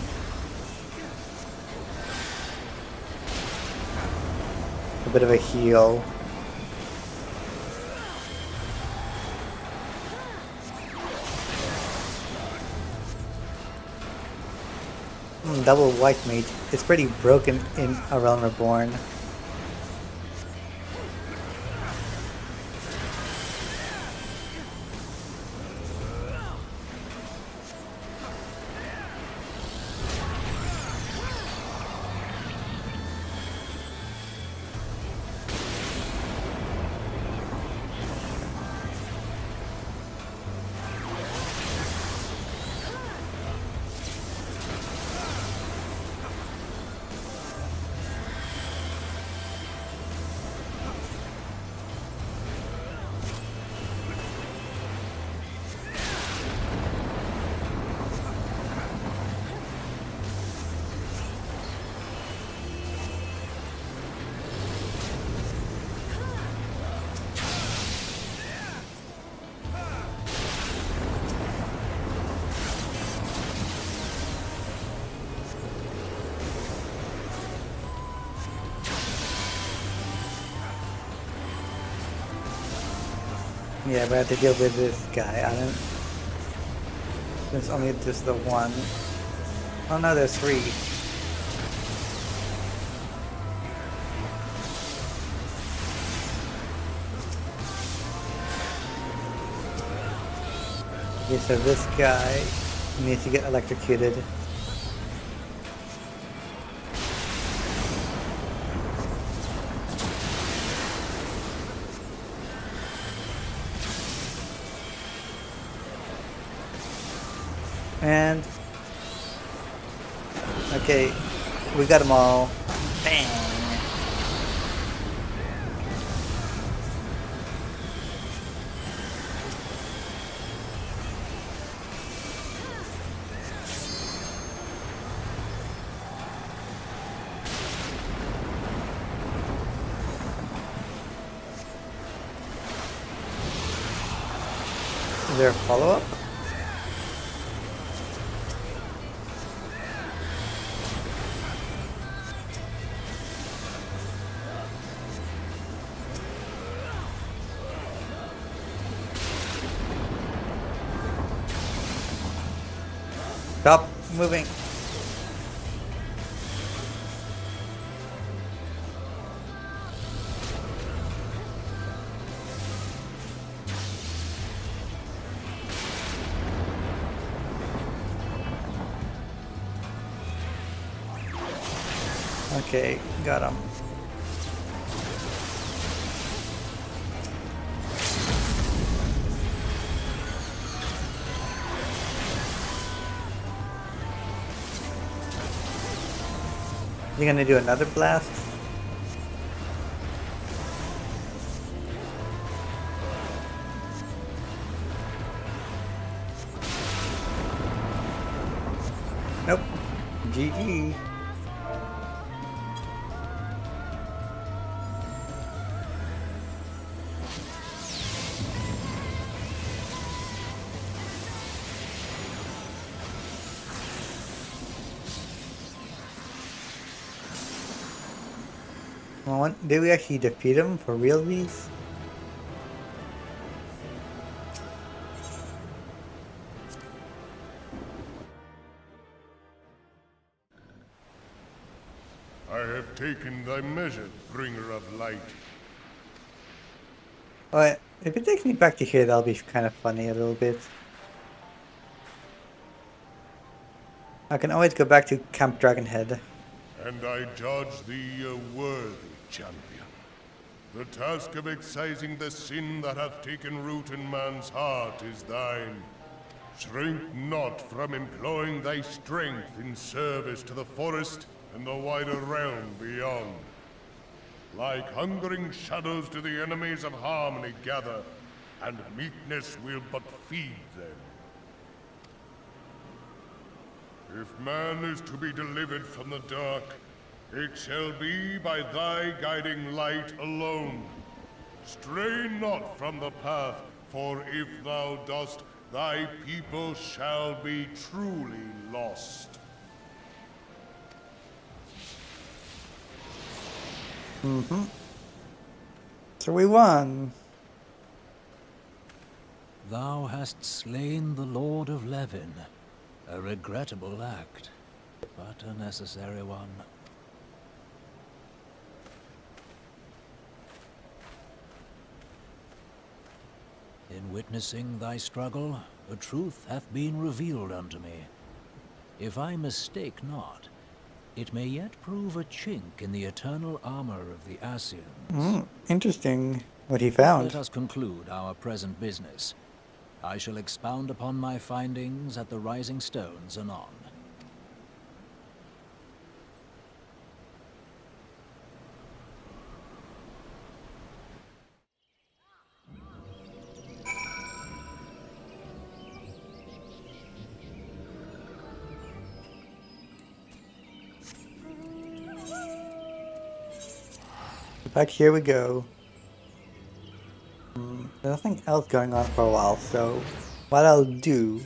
a bit of a heal. Double white mage. It's pretty broken in A Realm Reborn. Yeah, but I have to deal with this guy. I don't. There's only just the one. Oh no, there's three. Okay, so this guy needs to get electrocuted. And okay, we got them all. Bang! Is there a follow-up? Stop moving. Okay, got him. You gonna do another blast? Nope. GG. Did we actually defeat him for realsies? I have taken thy measure, bringer of light. Alright, if it takes me back to here, that'll be kind of funny a little bit. I can always go back to Camp Dragonhead. And I judge thee a worthy champion. The task of excising the sin that hath taken root in man's heart is thine. Shrink not from employing thy strength in service to the forest and the wider realm beyond. Like hungering shadows do the enemies of harmony gather, and meekness will but feed them. If man is to be delivered from the dark, it shall be by thy guiding light alone. Stray not from the path, for if thou dost, thy people shall be truly lost. So we won. Thou hast slain the Lord of Levin. A regrettable act, but a necessary one. In witnessing thy struggle, a truth hath been revealed unto me. If I mistake not, it may yet prove a chink in the eternal armor of the Assyrians. Interesting what he Let found. us conclude our present business. I shall expound upon my findings at the Rising Stones anon. Back here we go. There's nothing else going on for a while, so what I'll do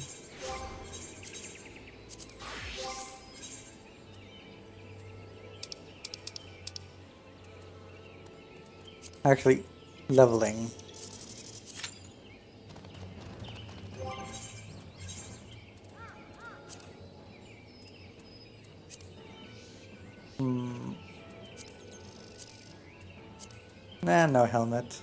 actually leveling. Nah, no helmet.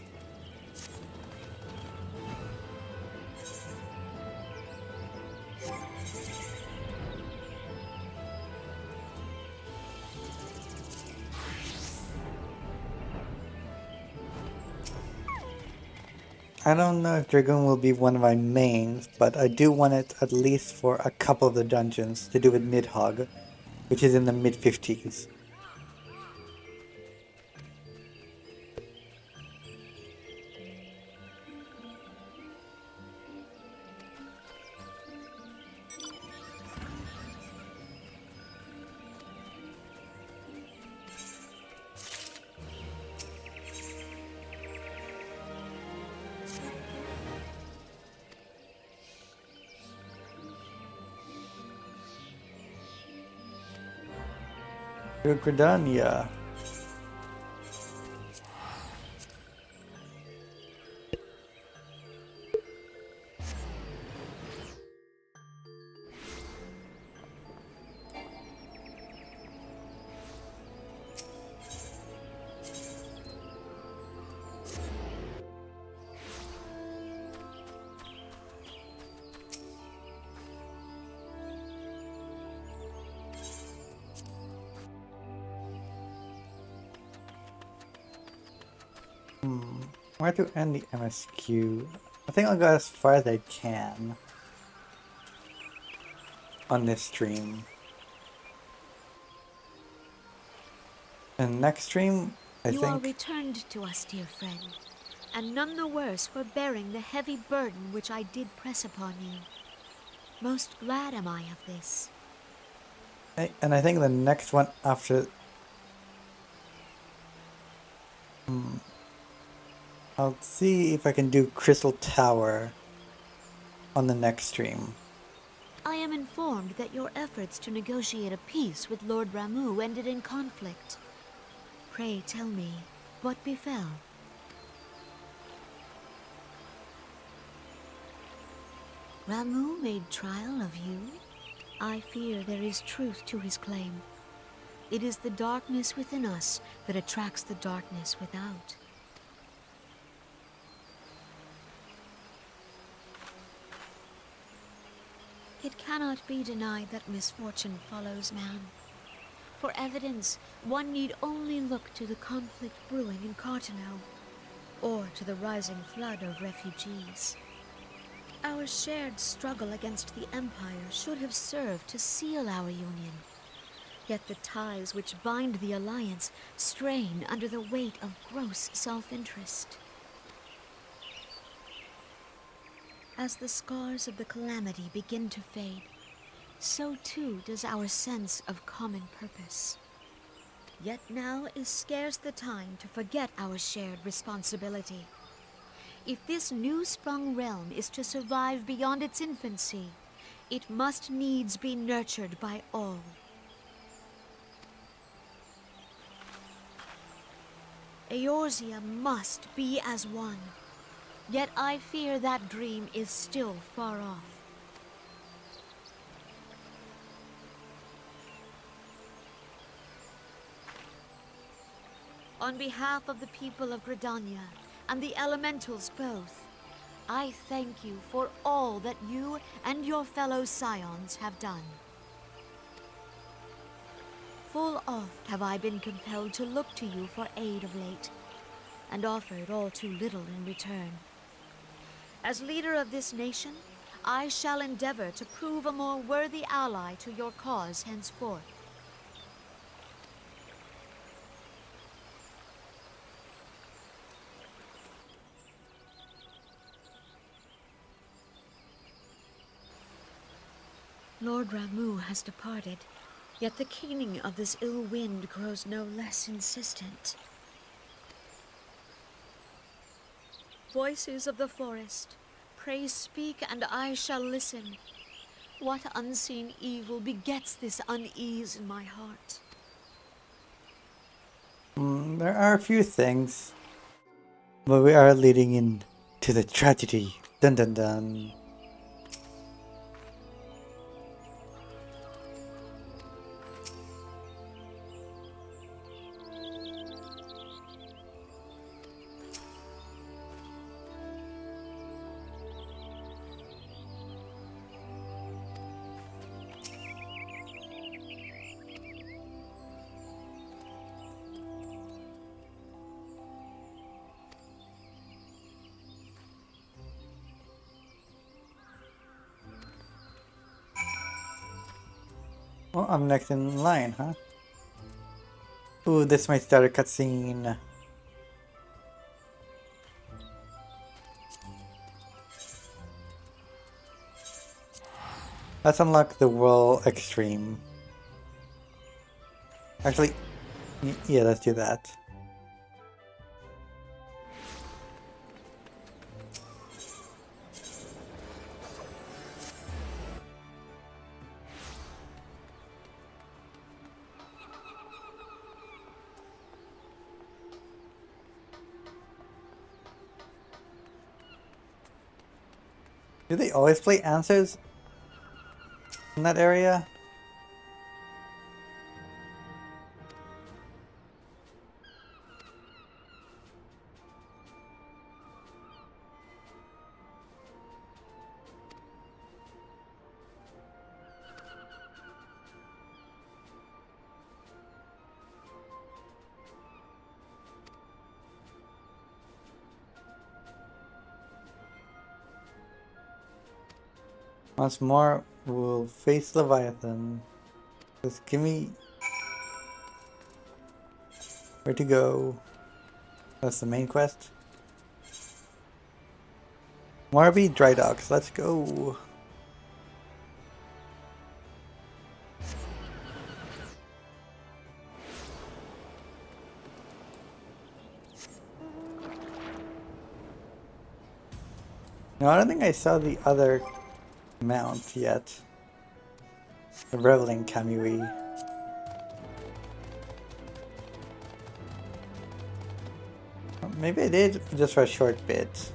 I don't know if Dragoon will be one of my mains, but I do want it at least for a couple of the dungeons to do with Nidhogg, which is in the mid-50s. Gridania. Where to end the MSQ? I think I'll go as far as I can on this stream. And next stream, I You are think... returned to us, dear friend, and none the worse for bearing the heavy burden which I did press upon you. Most glad am I of this. And I think the next one after... I'll see if I can do Crystal Tower on the next stream. I am informed that your efforts to negotiate a peace with Lord Ramu ended in conflict. Pray tell me, what befell? Ramu made trial of you? I fear there is truth to his claim. It is the darkness within us that attracts the darkness without. It cannot be denied that misfortune follows man. For evidence, one need only look to the conflict brewing in Cartano, or to the rising flood of refugees. Our shared struggle against the Empire should have served to seal our union. Yet the ties which bind the Alliance strain under the weight of gross self-interest. As the scars of the calamity begin to fade, so too does our sense of common purpose. Yet now is scarce the time to forget our shared responsibility. If this new-sprung realm is to survive beyond its infancy, it must needs be nurtured by all. Eorzea must be as one. Yet I fear that dream is still far off. On behalf of the people of Gridania and the elementals both, I thank you for all that you and your fellow scions have done. Full oft have I been compelled to look to you for aid of late, and offered all too little in return. As leader of this nation, I shall endeavor to prove a more worthy ally to your cause henceforth. Lord Ramu has departed, yet the keening of this ill wind grows no less insistent. Voices of the forest, pray speak and I shall listen. What unseen evil begets this unease in my heart? There are a few things, but we are leading into the tragedy. Dun dun dun. Well, I'm next in line, huh? Ooh, this might start a cutscene. Let's unlock the World Extreme. Actually, yeah, let's do that. Do they always play answers in that area? Once more, we'll face Leviathan. Just give me where to go. That's the main quest. Marby Dry Docks, let's go. No, I don't think I saw the other mount yet. The Reveling Kamui. Maybe I did just for a short bit.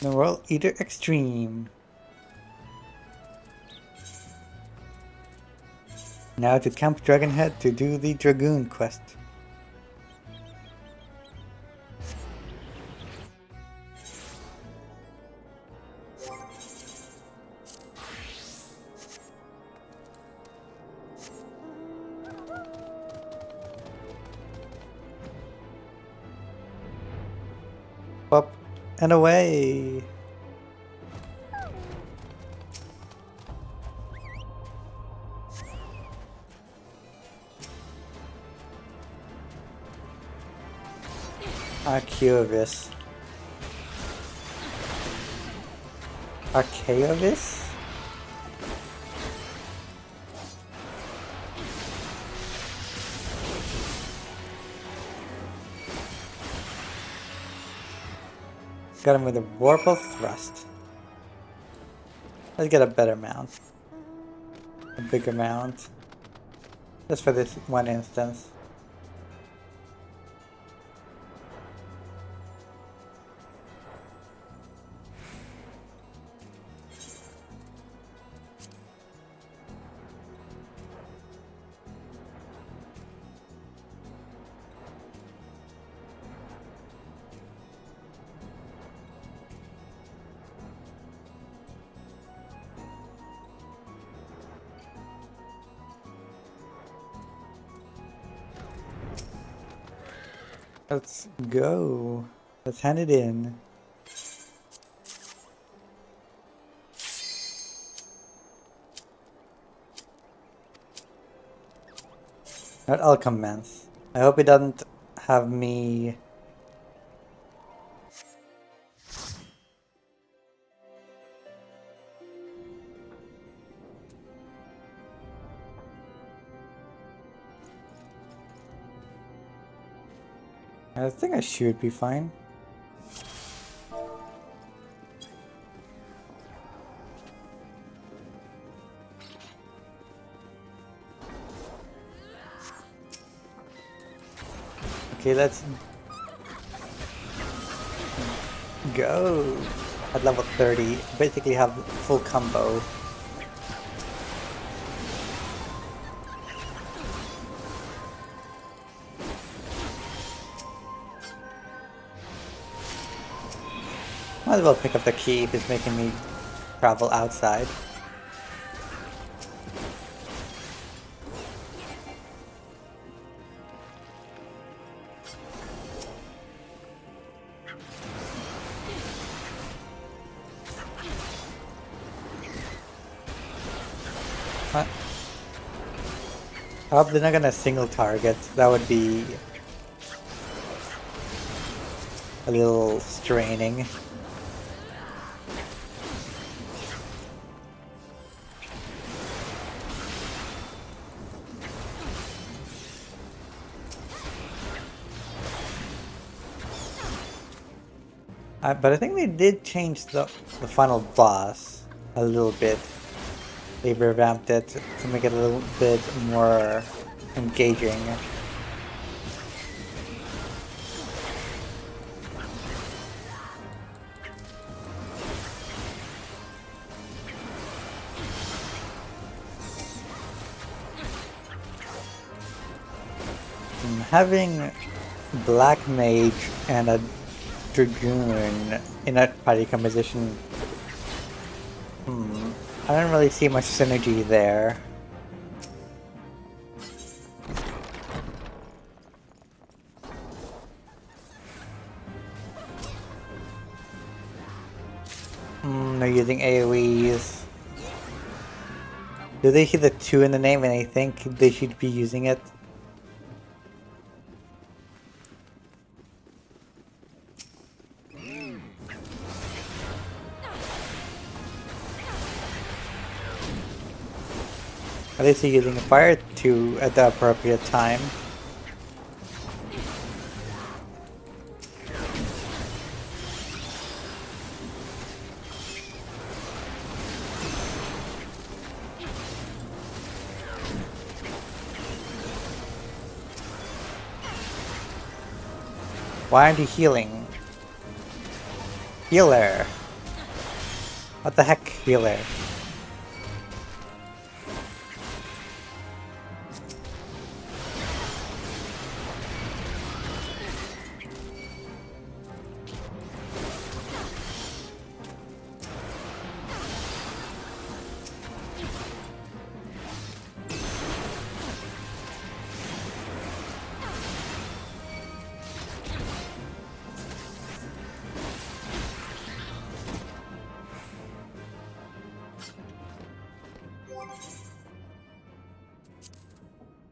The World Eater Extreme. Now to Camp Dragonhead to do the Dragoon quest. Up and away. Archaeovis. Archaeovis? Got him with a Warple Thrust. Let's get a better mount. A bigger mount. Just for this one instance. Let's go. Let's hand it in. Not I'll commence. I hope it doesn't have me. I think I should be fine. Okay, let's go. At level 30, basically have full combo. Might as well pick up the key if it's making me travel outside. I hope they're not gonna single target. That would be a little straining. But I think they did change the final boss a little bit. They revamped it to make it a little bit more engaging. Having Black Mage and a Dragoon in a party composition, I don't really see much synergy there. They're using AoEs. Do they see the 2 in the name and they think they should be using it? At least he's using fire to at the appropriate time. Why aren't you healing? Healer! What the heck, healer?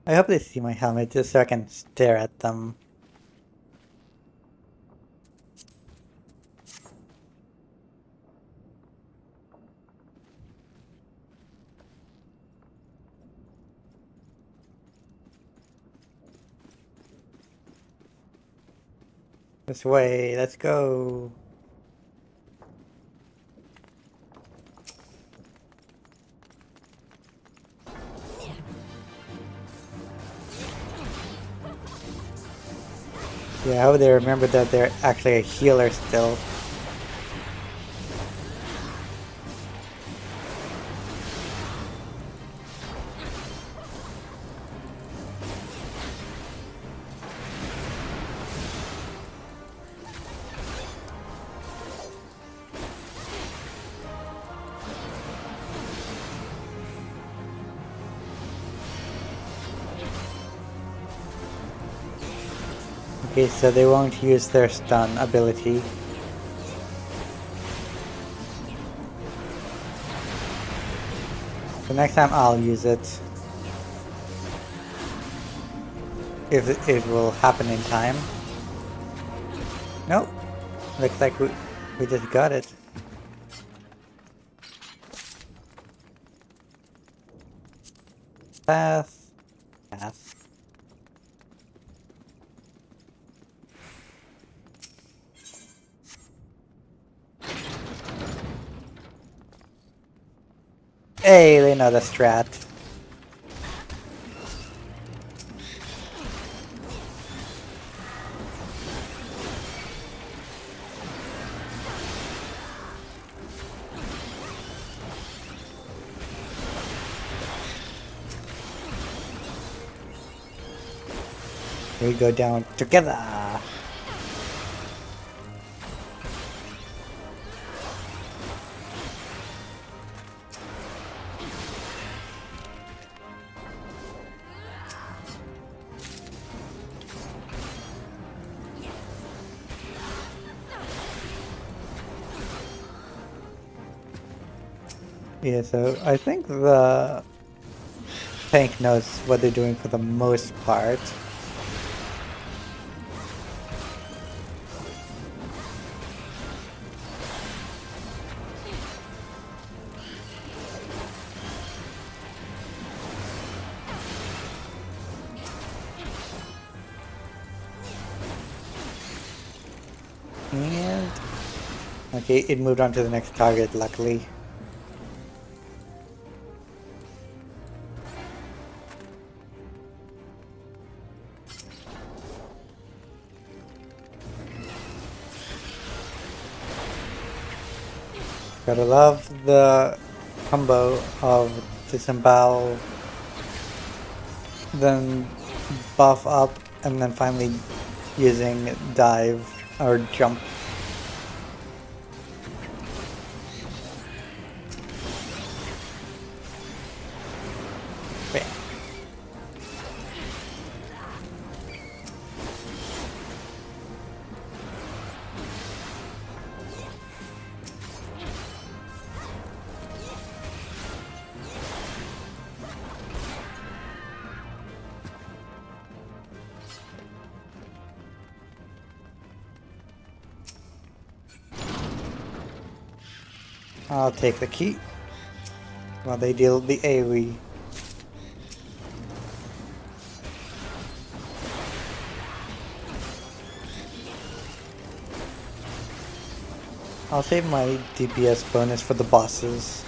I hope they see my helmet just so I can stare at them. This way, let's go. Yeah, I hope they remember that they're actually a healer still. Okay, so they won't use their stun ability. So next time I'll use it. If it will happen in time. Nope. Looks like we just got it. Pass. Pass. Hey, they know the strat. We go down together. Yeah, so I think the tank knows what they're doing for the most part. And okay, it moved on to the next target, luckily. Gotta love the combo of disembowel, then buff up, and then finally using dive or jump. Bam. I'll take the key while they deal the AoE. I'll save my DPS bonus for the bosses.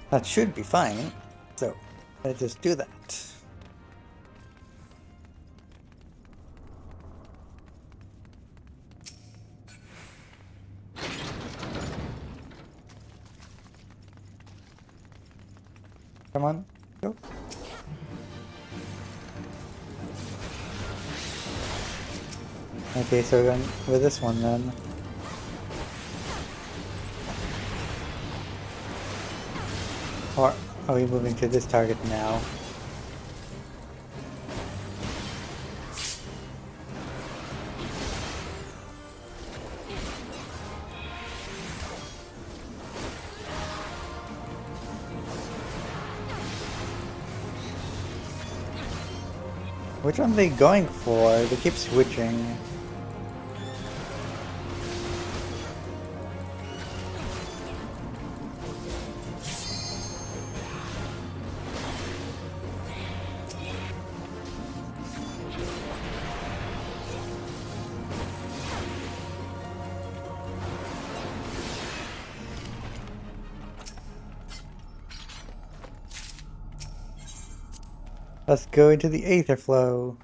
That should be fine. So, let's just do that. Come on, go. Okay, so we're going with this one then. Or are we moving to this target now? Which one are they going for? They keep switching. Let's go into the Aether Flow.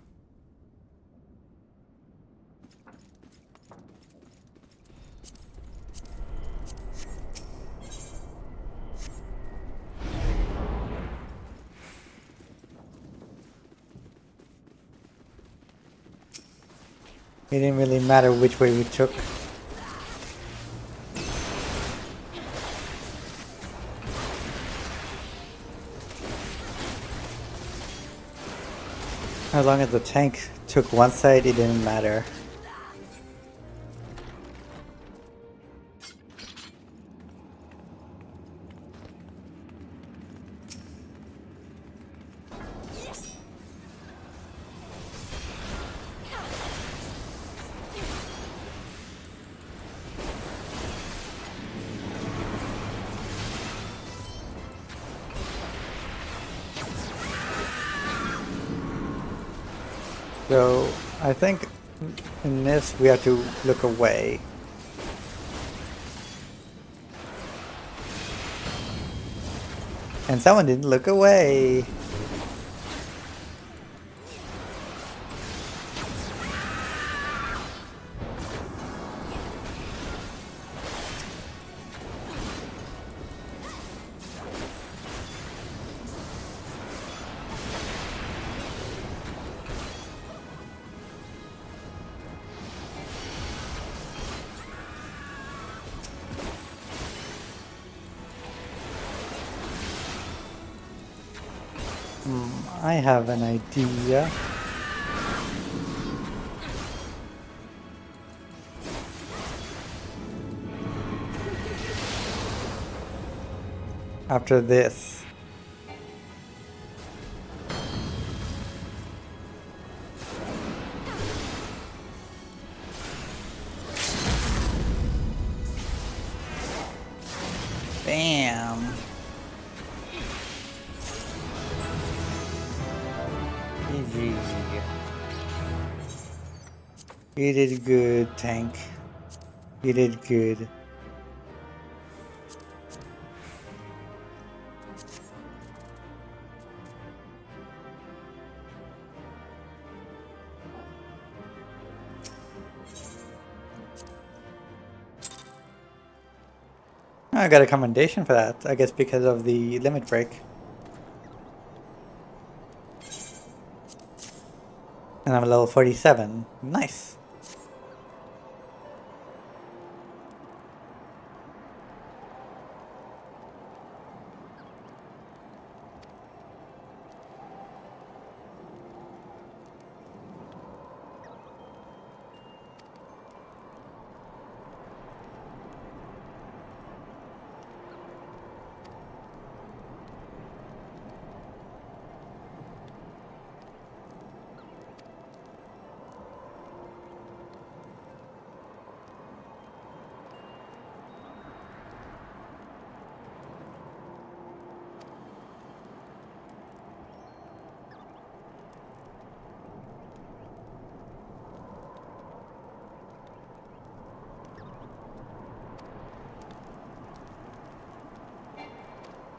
It didn't really matter which way we took. As long as the tank took one side, it didn't matter. So, I think in this we have to look away. And someone didn't look away. I have an idea. After this. Bam. GG. You did good, tank. You did good. I got a commendation for that, I guess because of the limit break. And I'm level 47. Nice.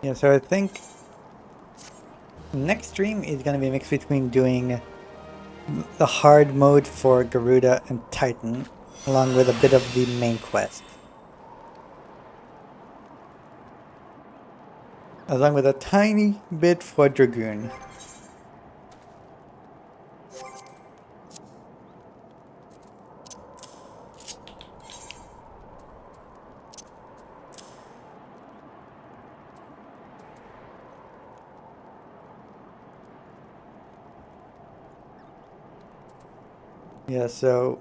Yeah, so I think next stream is going to be a mix between doing the hard mode for Garuda and Titan, along with a bit of the main quest. Along with a tiny bit for Dragoon. Yeah, so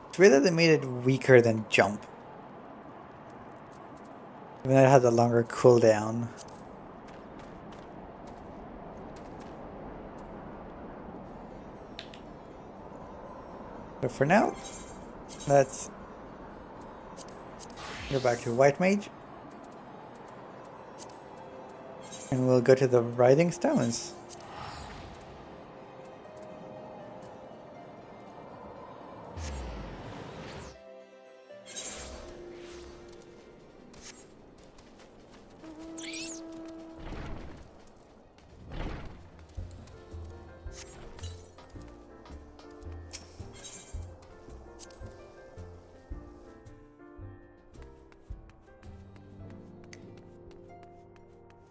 it's weird that they made it weaker than Jump. Even though it has a longer cooldown. So for now, let's go back to White Mage. And we'll go to the Writhing Stones.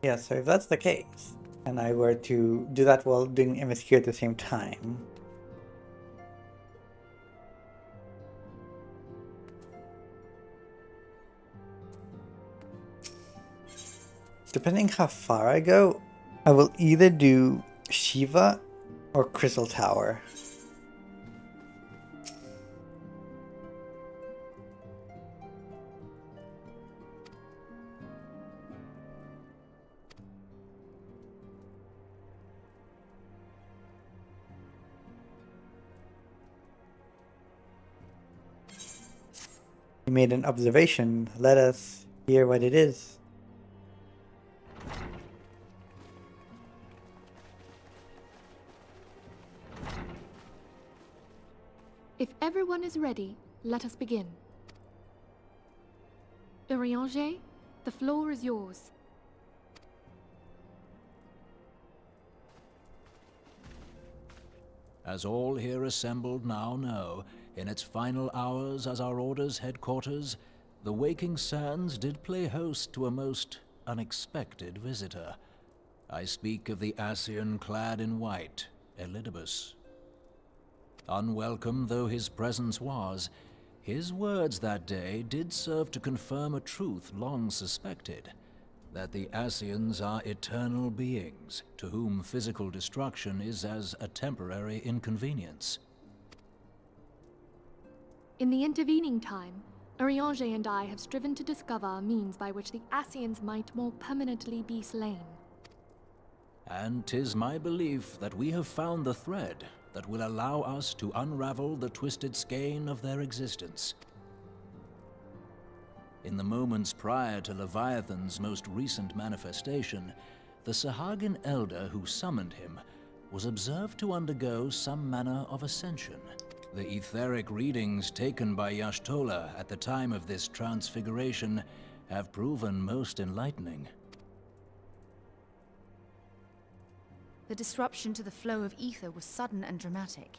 Yeah, so if that's the case, and I were to do that while doing MSQ at the same time, depending how far I go, I will either do Shiva or Crystal Tower. You made an observation. Let us hear what it is. If everyone is ready, let us begin. Urianger, the floor is yours. As all here assembled now know, in its final hours as our Order's headquarters, the Waking Sands did play host to a most unexpected visitor. I speak of the Ascian clad in white, Elidibus. Unwelcome though his presence was, his words that day did serve to confirm a truth long suspected, that the Ascians are eternal beings, to whom physical destruction is as a temporary inconvenience. In the intervening time, Urianger and I have striven to discover a means by which the Ascians might more permanently be slain. And 'tis my belief that we have found the thread that will allow us to unravel the twisted skein of their existence. In the moments prior to Leviathan's most recent manifestation, the Sahagin elder who summoned him was observed to undergo some manner of ascension. The etheric readings taken by Y'shtola at the time of this transfiguration have proven most enlightening. The disruption to the flow of ether was sudden and dramatic.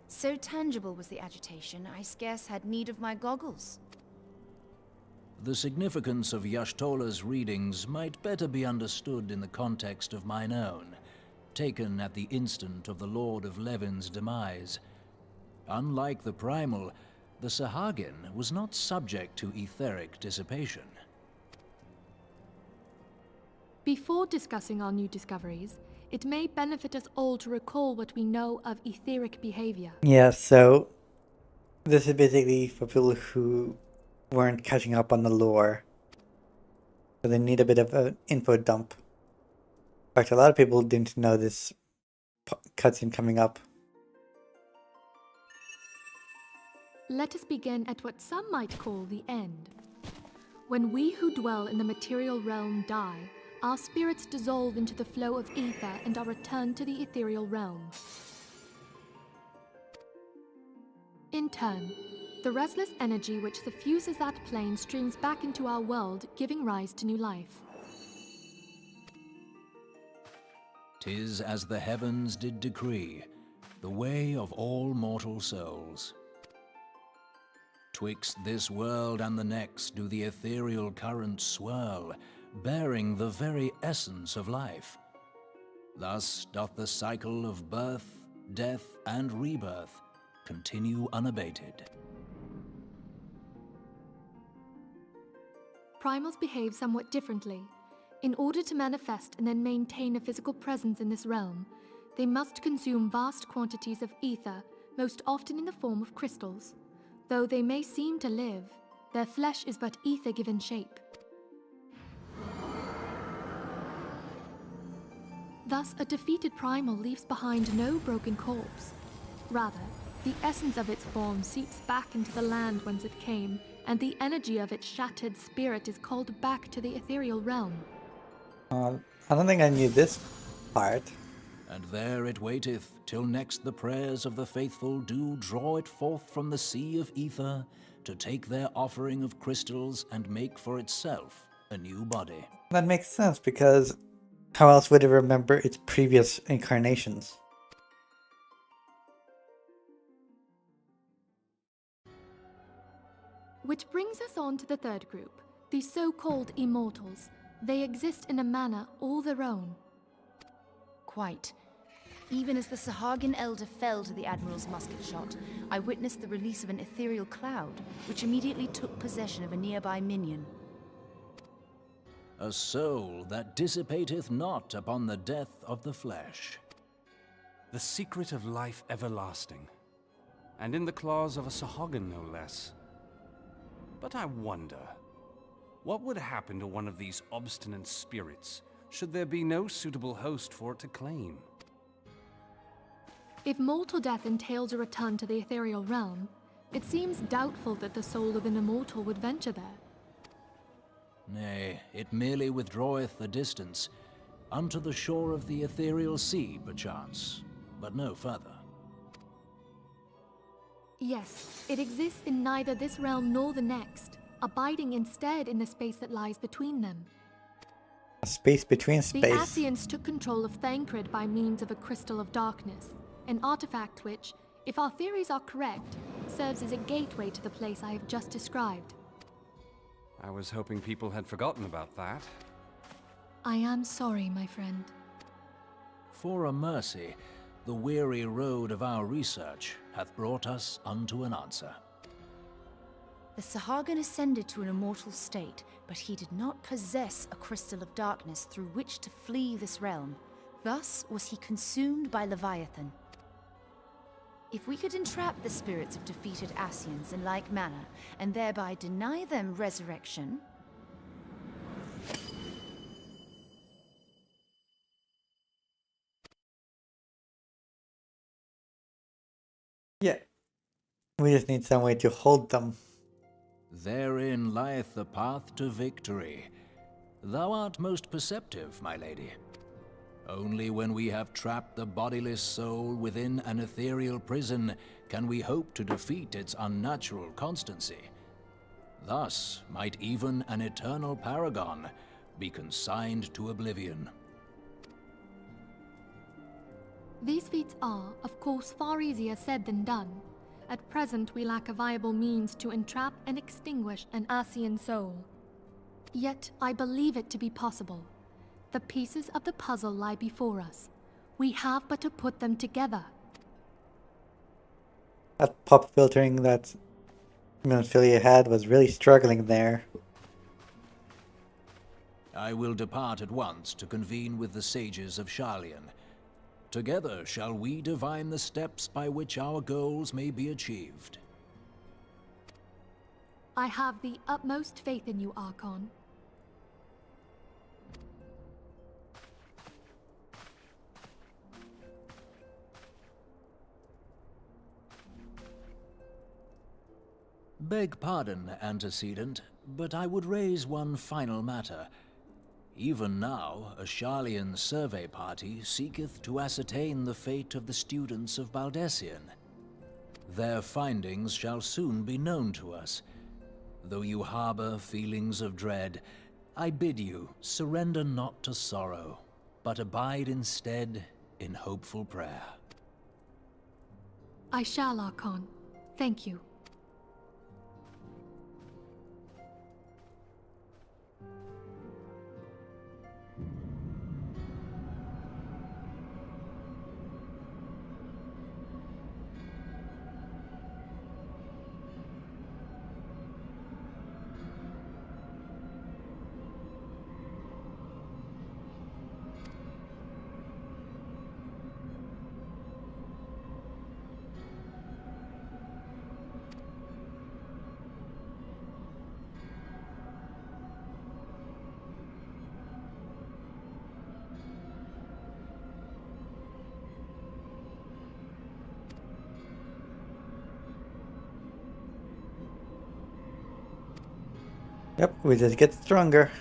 So tangible was the agitation, I scarce had need of my goggles. The significance of Y'shtola's readings might better be understood in the context of mine own, taken at the instant of the Lord of Levin's demise. Unlike the Primal, the Sahagin was not subject to etheric dissipation. Before discussing our new discoveries, it may benefit us all to recall what we know of etheric behavior. Yeah, so this is basically for people who weren't catching up on the lore. So they need a bit of an info dump. In fact, a lot of people didn't know this cutscene coming up. Let us begin at what some might call the end. When we who dwell in the material realm die, our spirits dissolve into the flow of ether and are returned to the ethereal realm. In turn, The restless energy which suffuses that plane streams back into our world, giving rise to new life. 'Tis as the heavens did decree, the way of all mortal souls. Twixt this world and the next do the ethereal currents swirl, bearing the very essence of life. Thus doth the cycle of birth, death, and rebirth continue unabated. Primals behave somewhat differently. In order to manifest and then maintain a physical presence in this realm, they must consume vast quantities of ether, most often in the form of crystals. Though they may seem to live, their flesh is but ether given shape. Thus, a defeated primal leaves behind no broken corpse. Rather, the essence of its form seeps back into the land whence it came, and the energy of its shattered spirit is called back to the ethereal realm. I don't think I knew this part. And there it waiteth, till next the prayers of the faithful do draw it forth from the sea of ether, to take their offering of crystals and make for itself a new body. That makes sense, because how else would it remember its previous incarnations? Which brings us on to the third group, the so-called immortals. They exist in a manner all their own. Quite. Even as the Sahagin Elder fell to the Admiral's musket shot, I witnessed the release of an ethereal cloud, which immediately took possession of a nearby minion. A soul that dissipateth not upon the death of the flesh. The secret of life everlasting, and in the claws of a Sahagin no less. But I wonder, what would happen to one of these obstinate spirits should there be no suitable host for it to claim? If mortal death entails a return to the ethereal realm, it seems doubtful that the soul of an immortal would venture there. Nay, it merely withdraweth a distance, unto the shore of the ethereal sea, perchance, but no further. Yes, it exists in neither this realm nor the next, abiding instead in the space that lies between them. A space between The space. Ascians took control of Thancred by means of a crystal of darkness, an artifact which, if our theories are correct, serves as a gateway to the place I have just described. I was hoping people had forgotten about that. I am sorry, my friend. For a mercy, the weary road of our research hath brought us unto an answer. The Sahagin ascended to an immortal state, but he did not possess a crystal of darkness through which to flee this realm. Thus was he consumed by Leviathan. If we could entrap the spirits of defeated Ascians in like manner, and thereby deny them resurrection... Yeah. We just need some way to hold them. Therein lieth the path to victory. Thou art most perceptive, my lady. Only when we have trapped the bodiless soul within an ethereal prison can we hope to defeat its unnatural constancy. Thus might even an eternal paragon be consigned to oblivion. These feats are, of course, far easier said than done. At present, we lack a viable means to entrap and extinguish an Ascian soul. Yet, I believe it to be possible. The pieces of the puzzle lie before us. We have but to put them together. That pop filtering that Monfilia had was really struggling there. I will depart at once to convene with the sages of Sharlayan. Together shall we divine the steps by which our goals may be achieved. I have the utmost faith in you, Archon. Beg pardon, antecedent, but I would raise one final matter. Even now, a Sharlayan survey party seeketh to ascertain the fate of the students of Baldessian. Their findings shall soon be known to us. Though you harbor feelings of dread, I bid you surrender not to sorrow, but abide instead in hopeful prayer. I shall, Archon. Thank you. Yep, we just get stronger.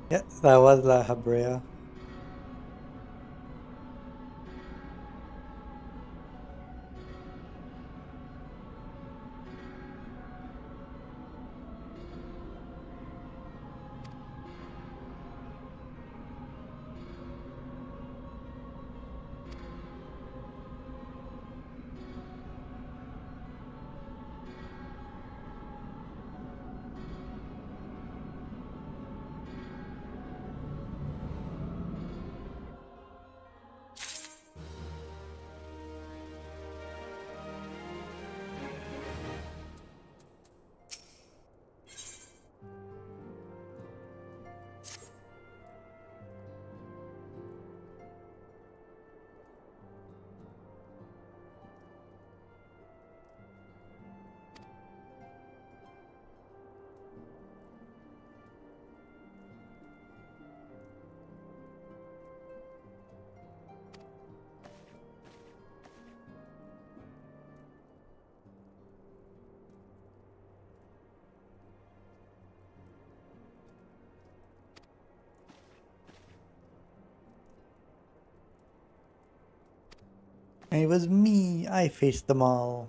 Yep, that was La Habrea. And it was me. I faced them all.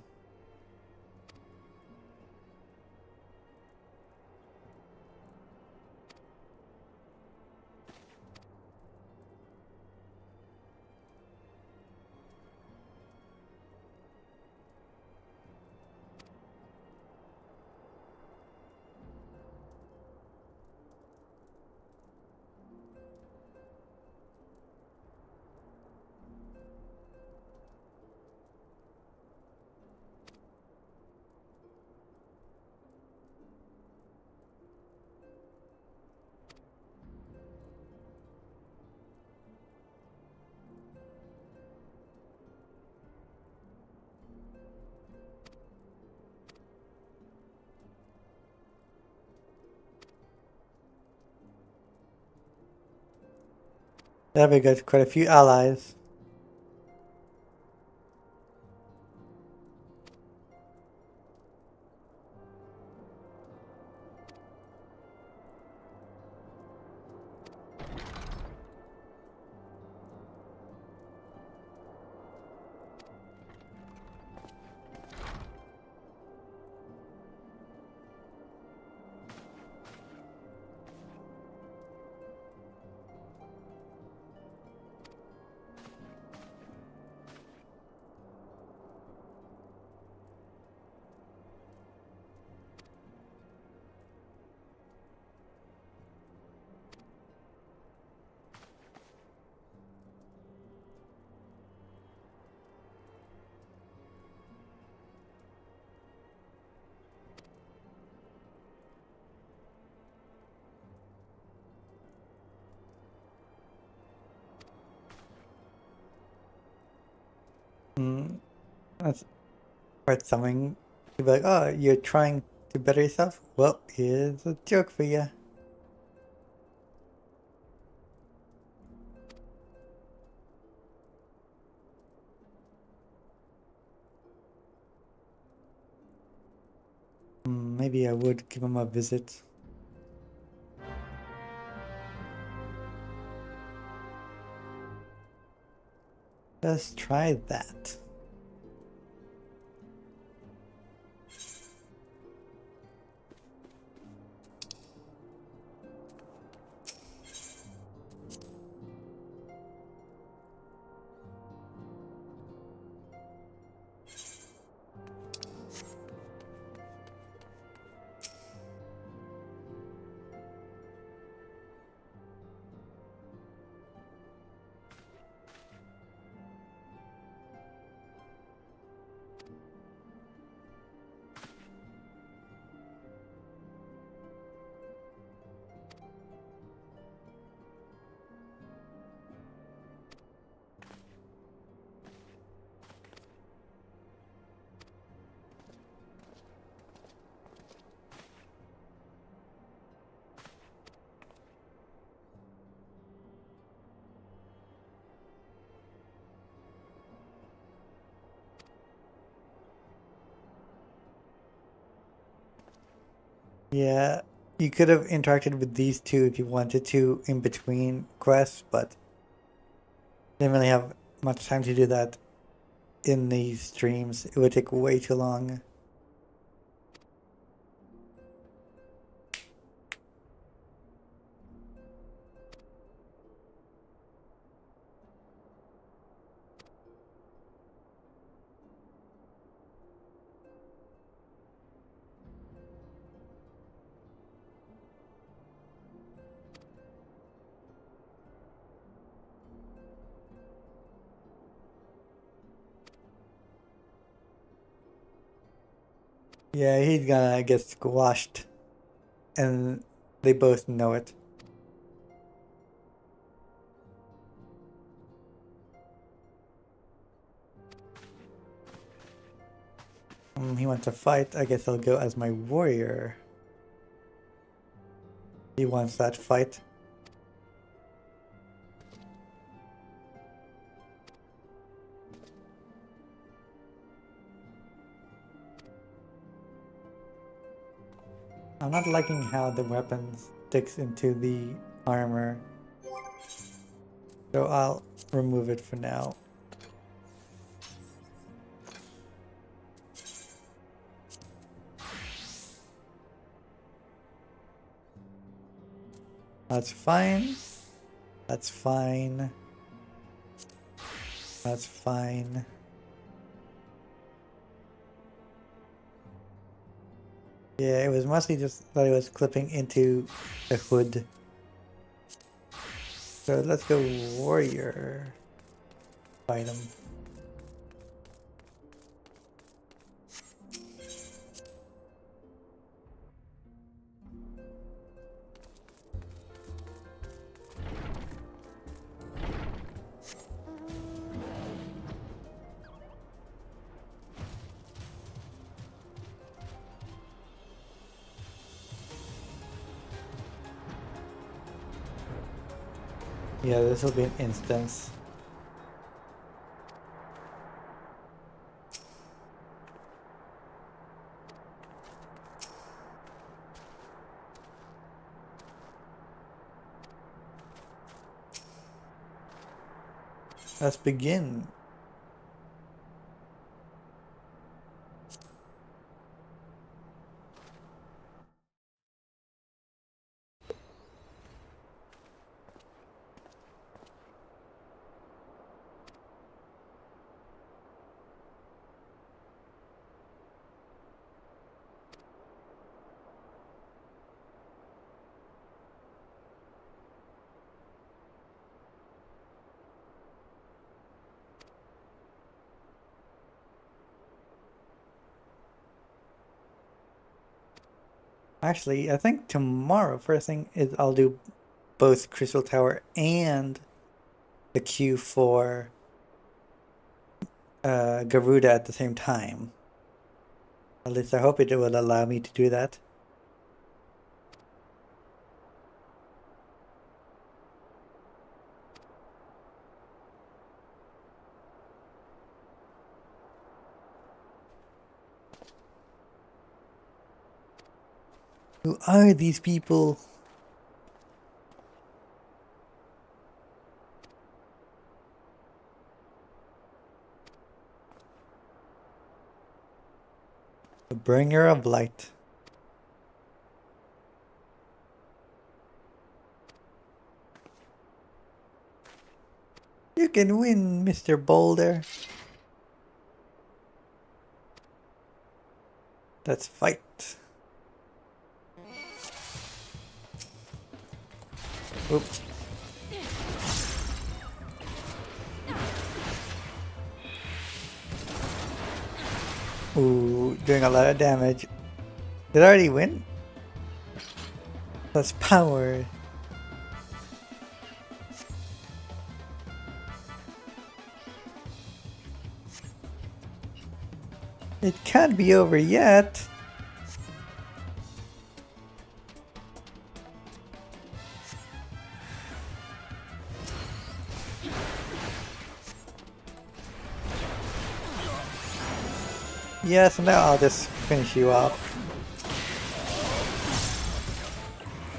There we got quite a few allies. That's part something to be like, oh, you're trying to better yourself? Well, here's a joke for you. Maybe I would give him a visit. Let's try that. Yeah, you could have interacted with these two if you wanted to in between quests, but didn't really have much time to do that in these streams. It would take way too long. Yeah, he's gonna get squashed, and they both know it. He wants to fight. I guess I'll go as my warrior. He wants that fight. I'm not liking how the weapon sticks into the armor, so I'll remove it for now. That's fine. That's fine. That's fine. Yeah, it was mostly just that it was clipping into the hood. So let's go warrior. Fight him. Yeah, this will be an instance. Let's begin. Actually, I think tomorrow, first thing is I'll do both Crystal Tower and the Q4 Garuda at the same time. At least I hope it will allow me to do that. Who are these people? The bringer of light. You can win, Mr. Boulder. Let's fight. Oops. Ooh, doing a lot of damage. Did I already win? That's power. It can't be over yet. Yes, now I'll just finish you off.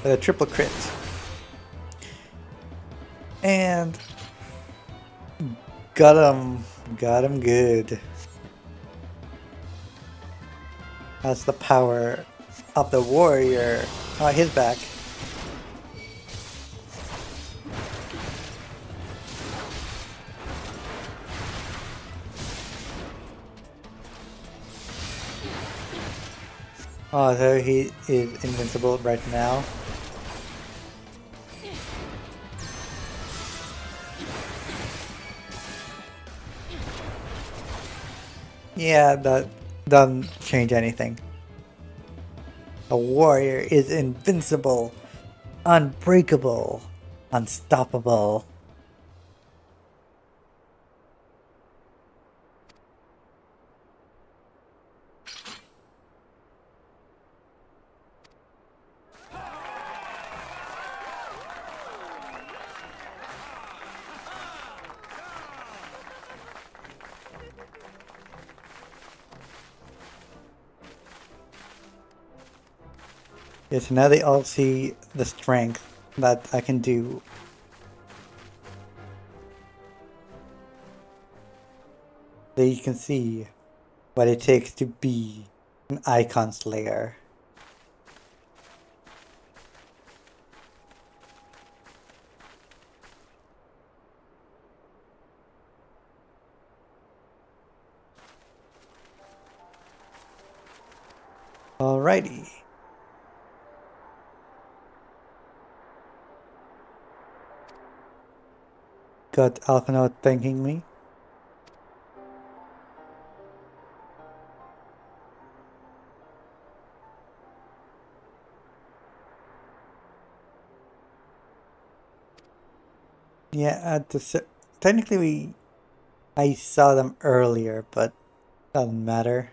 With a triple crit. And got him. Got him good. That's the power of the warrior. Oh, his back. Oh, so he is invincible right now. Yeah, that doesn't change anything. A warrior is invincible, unbreakable, unstoppable. Yes, now they all see the strength that I can do. They can see what it takes to be an icon slayer. Alrighty. Got Alphinaud thanking me. Yeah, technically I saw them earlier, but doesn't matter.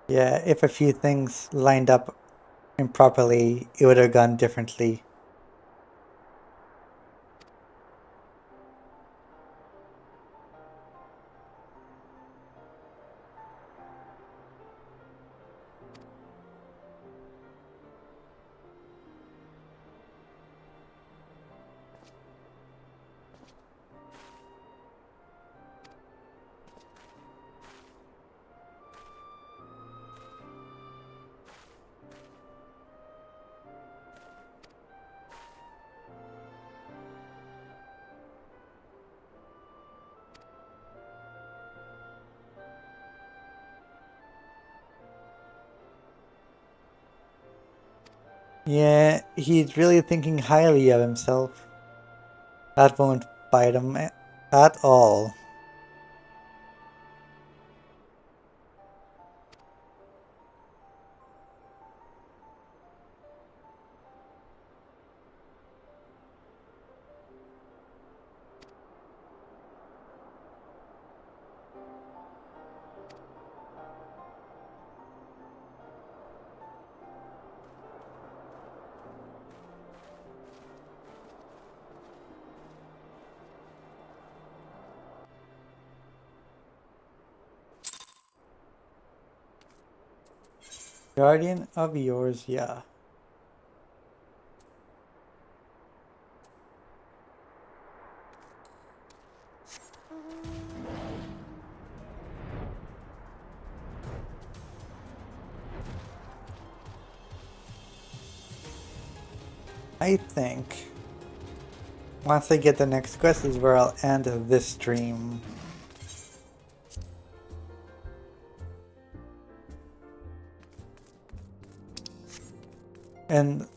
Yeah, if a few things lined up improperly, it would have gone differently. Yeah, he's really thinking highly of himself. That won't bite him at all. Guardian of yours, yeah. I think once I get the next quest is where I'll end this stream. And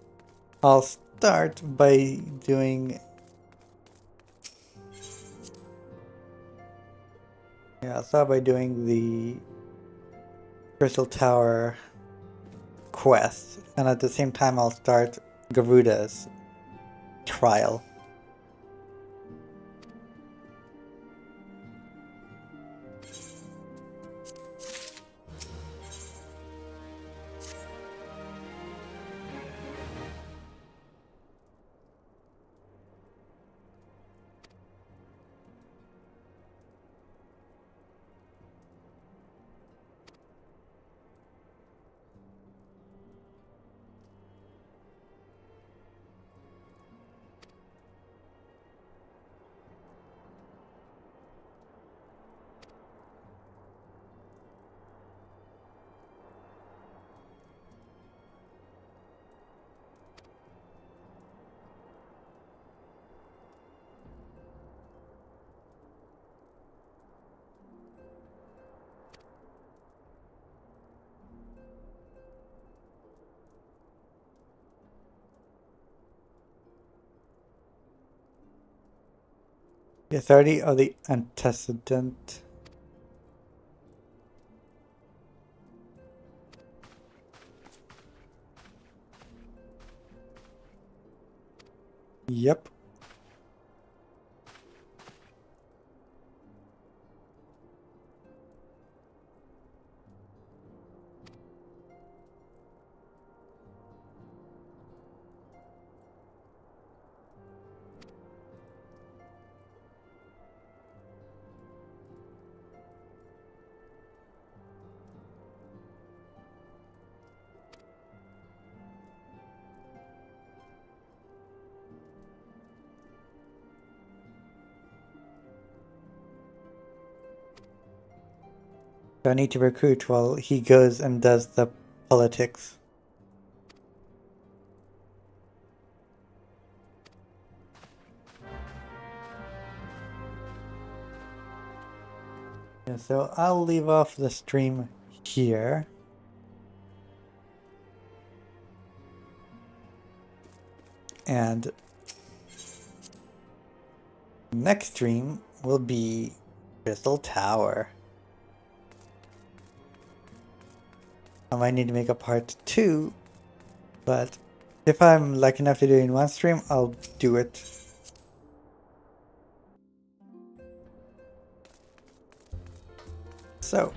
I'll start by doing... Yeah, I'll start by doing the Crystal Tower quest. And at the same time I'll start Garuda's trial. The authority of the antecedent. Yep. So I need to recruit while he goes and does the politics. Yeah, so I'll leave off the stream here. And next stream will be Crystal Tower. I might need to make a part 2, but if I'm lucky enough to do it in one stream, I'll do it. So,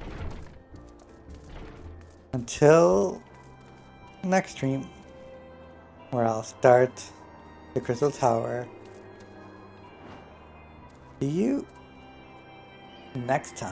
until next stream, where I'll start the Crystal Tower. See you next time.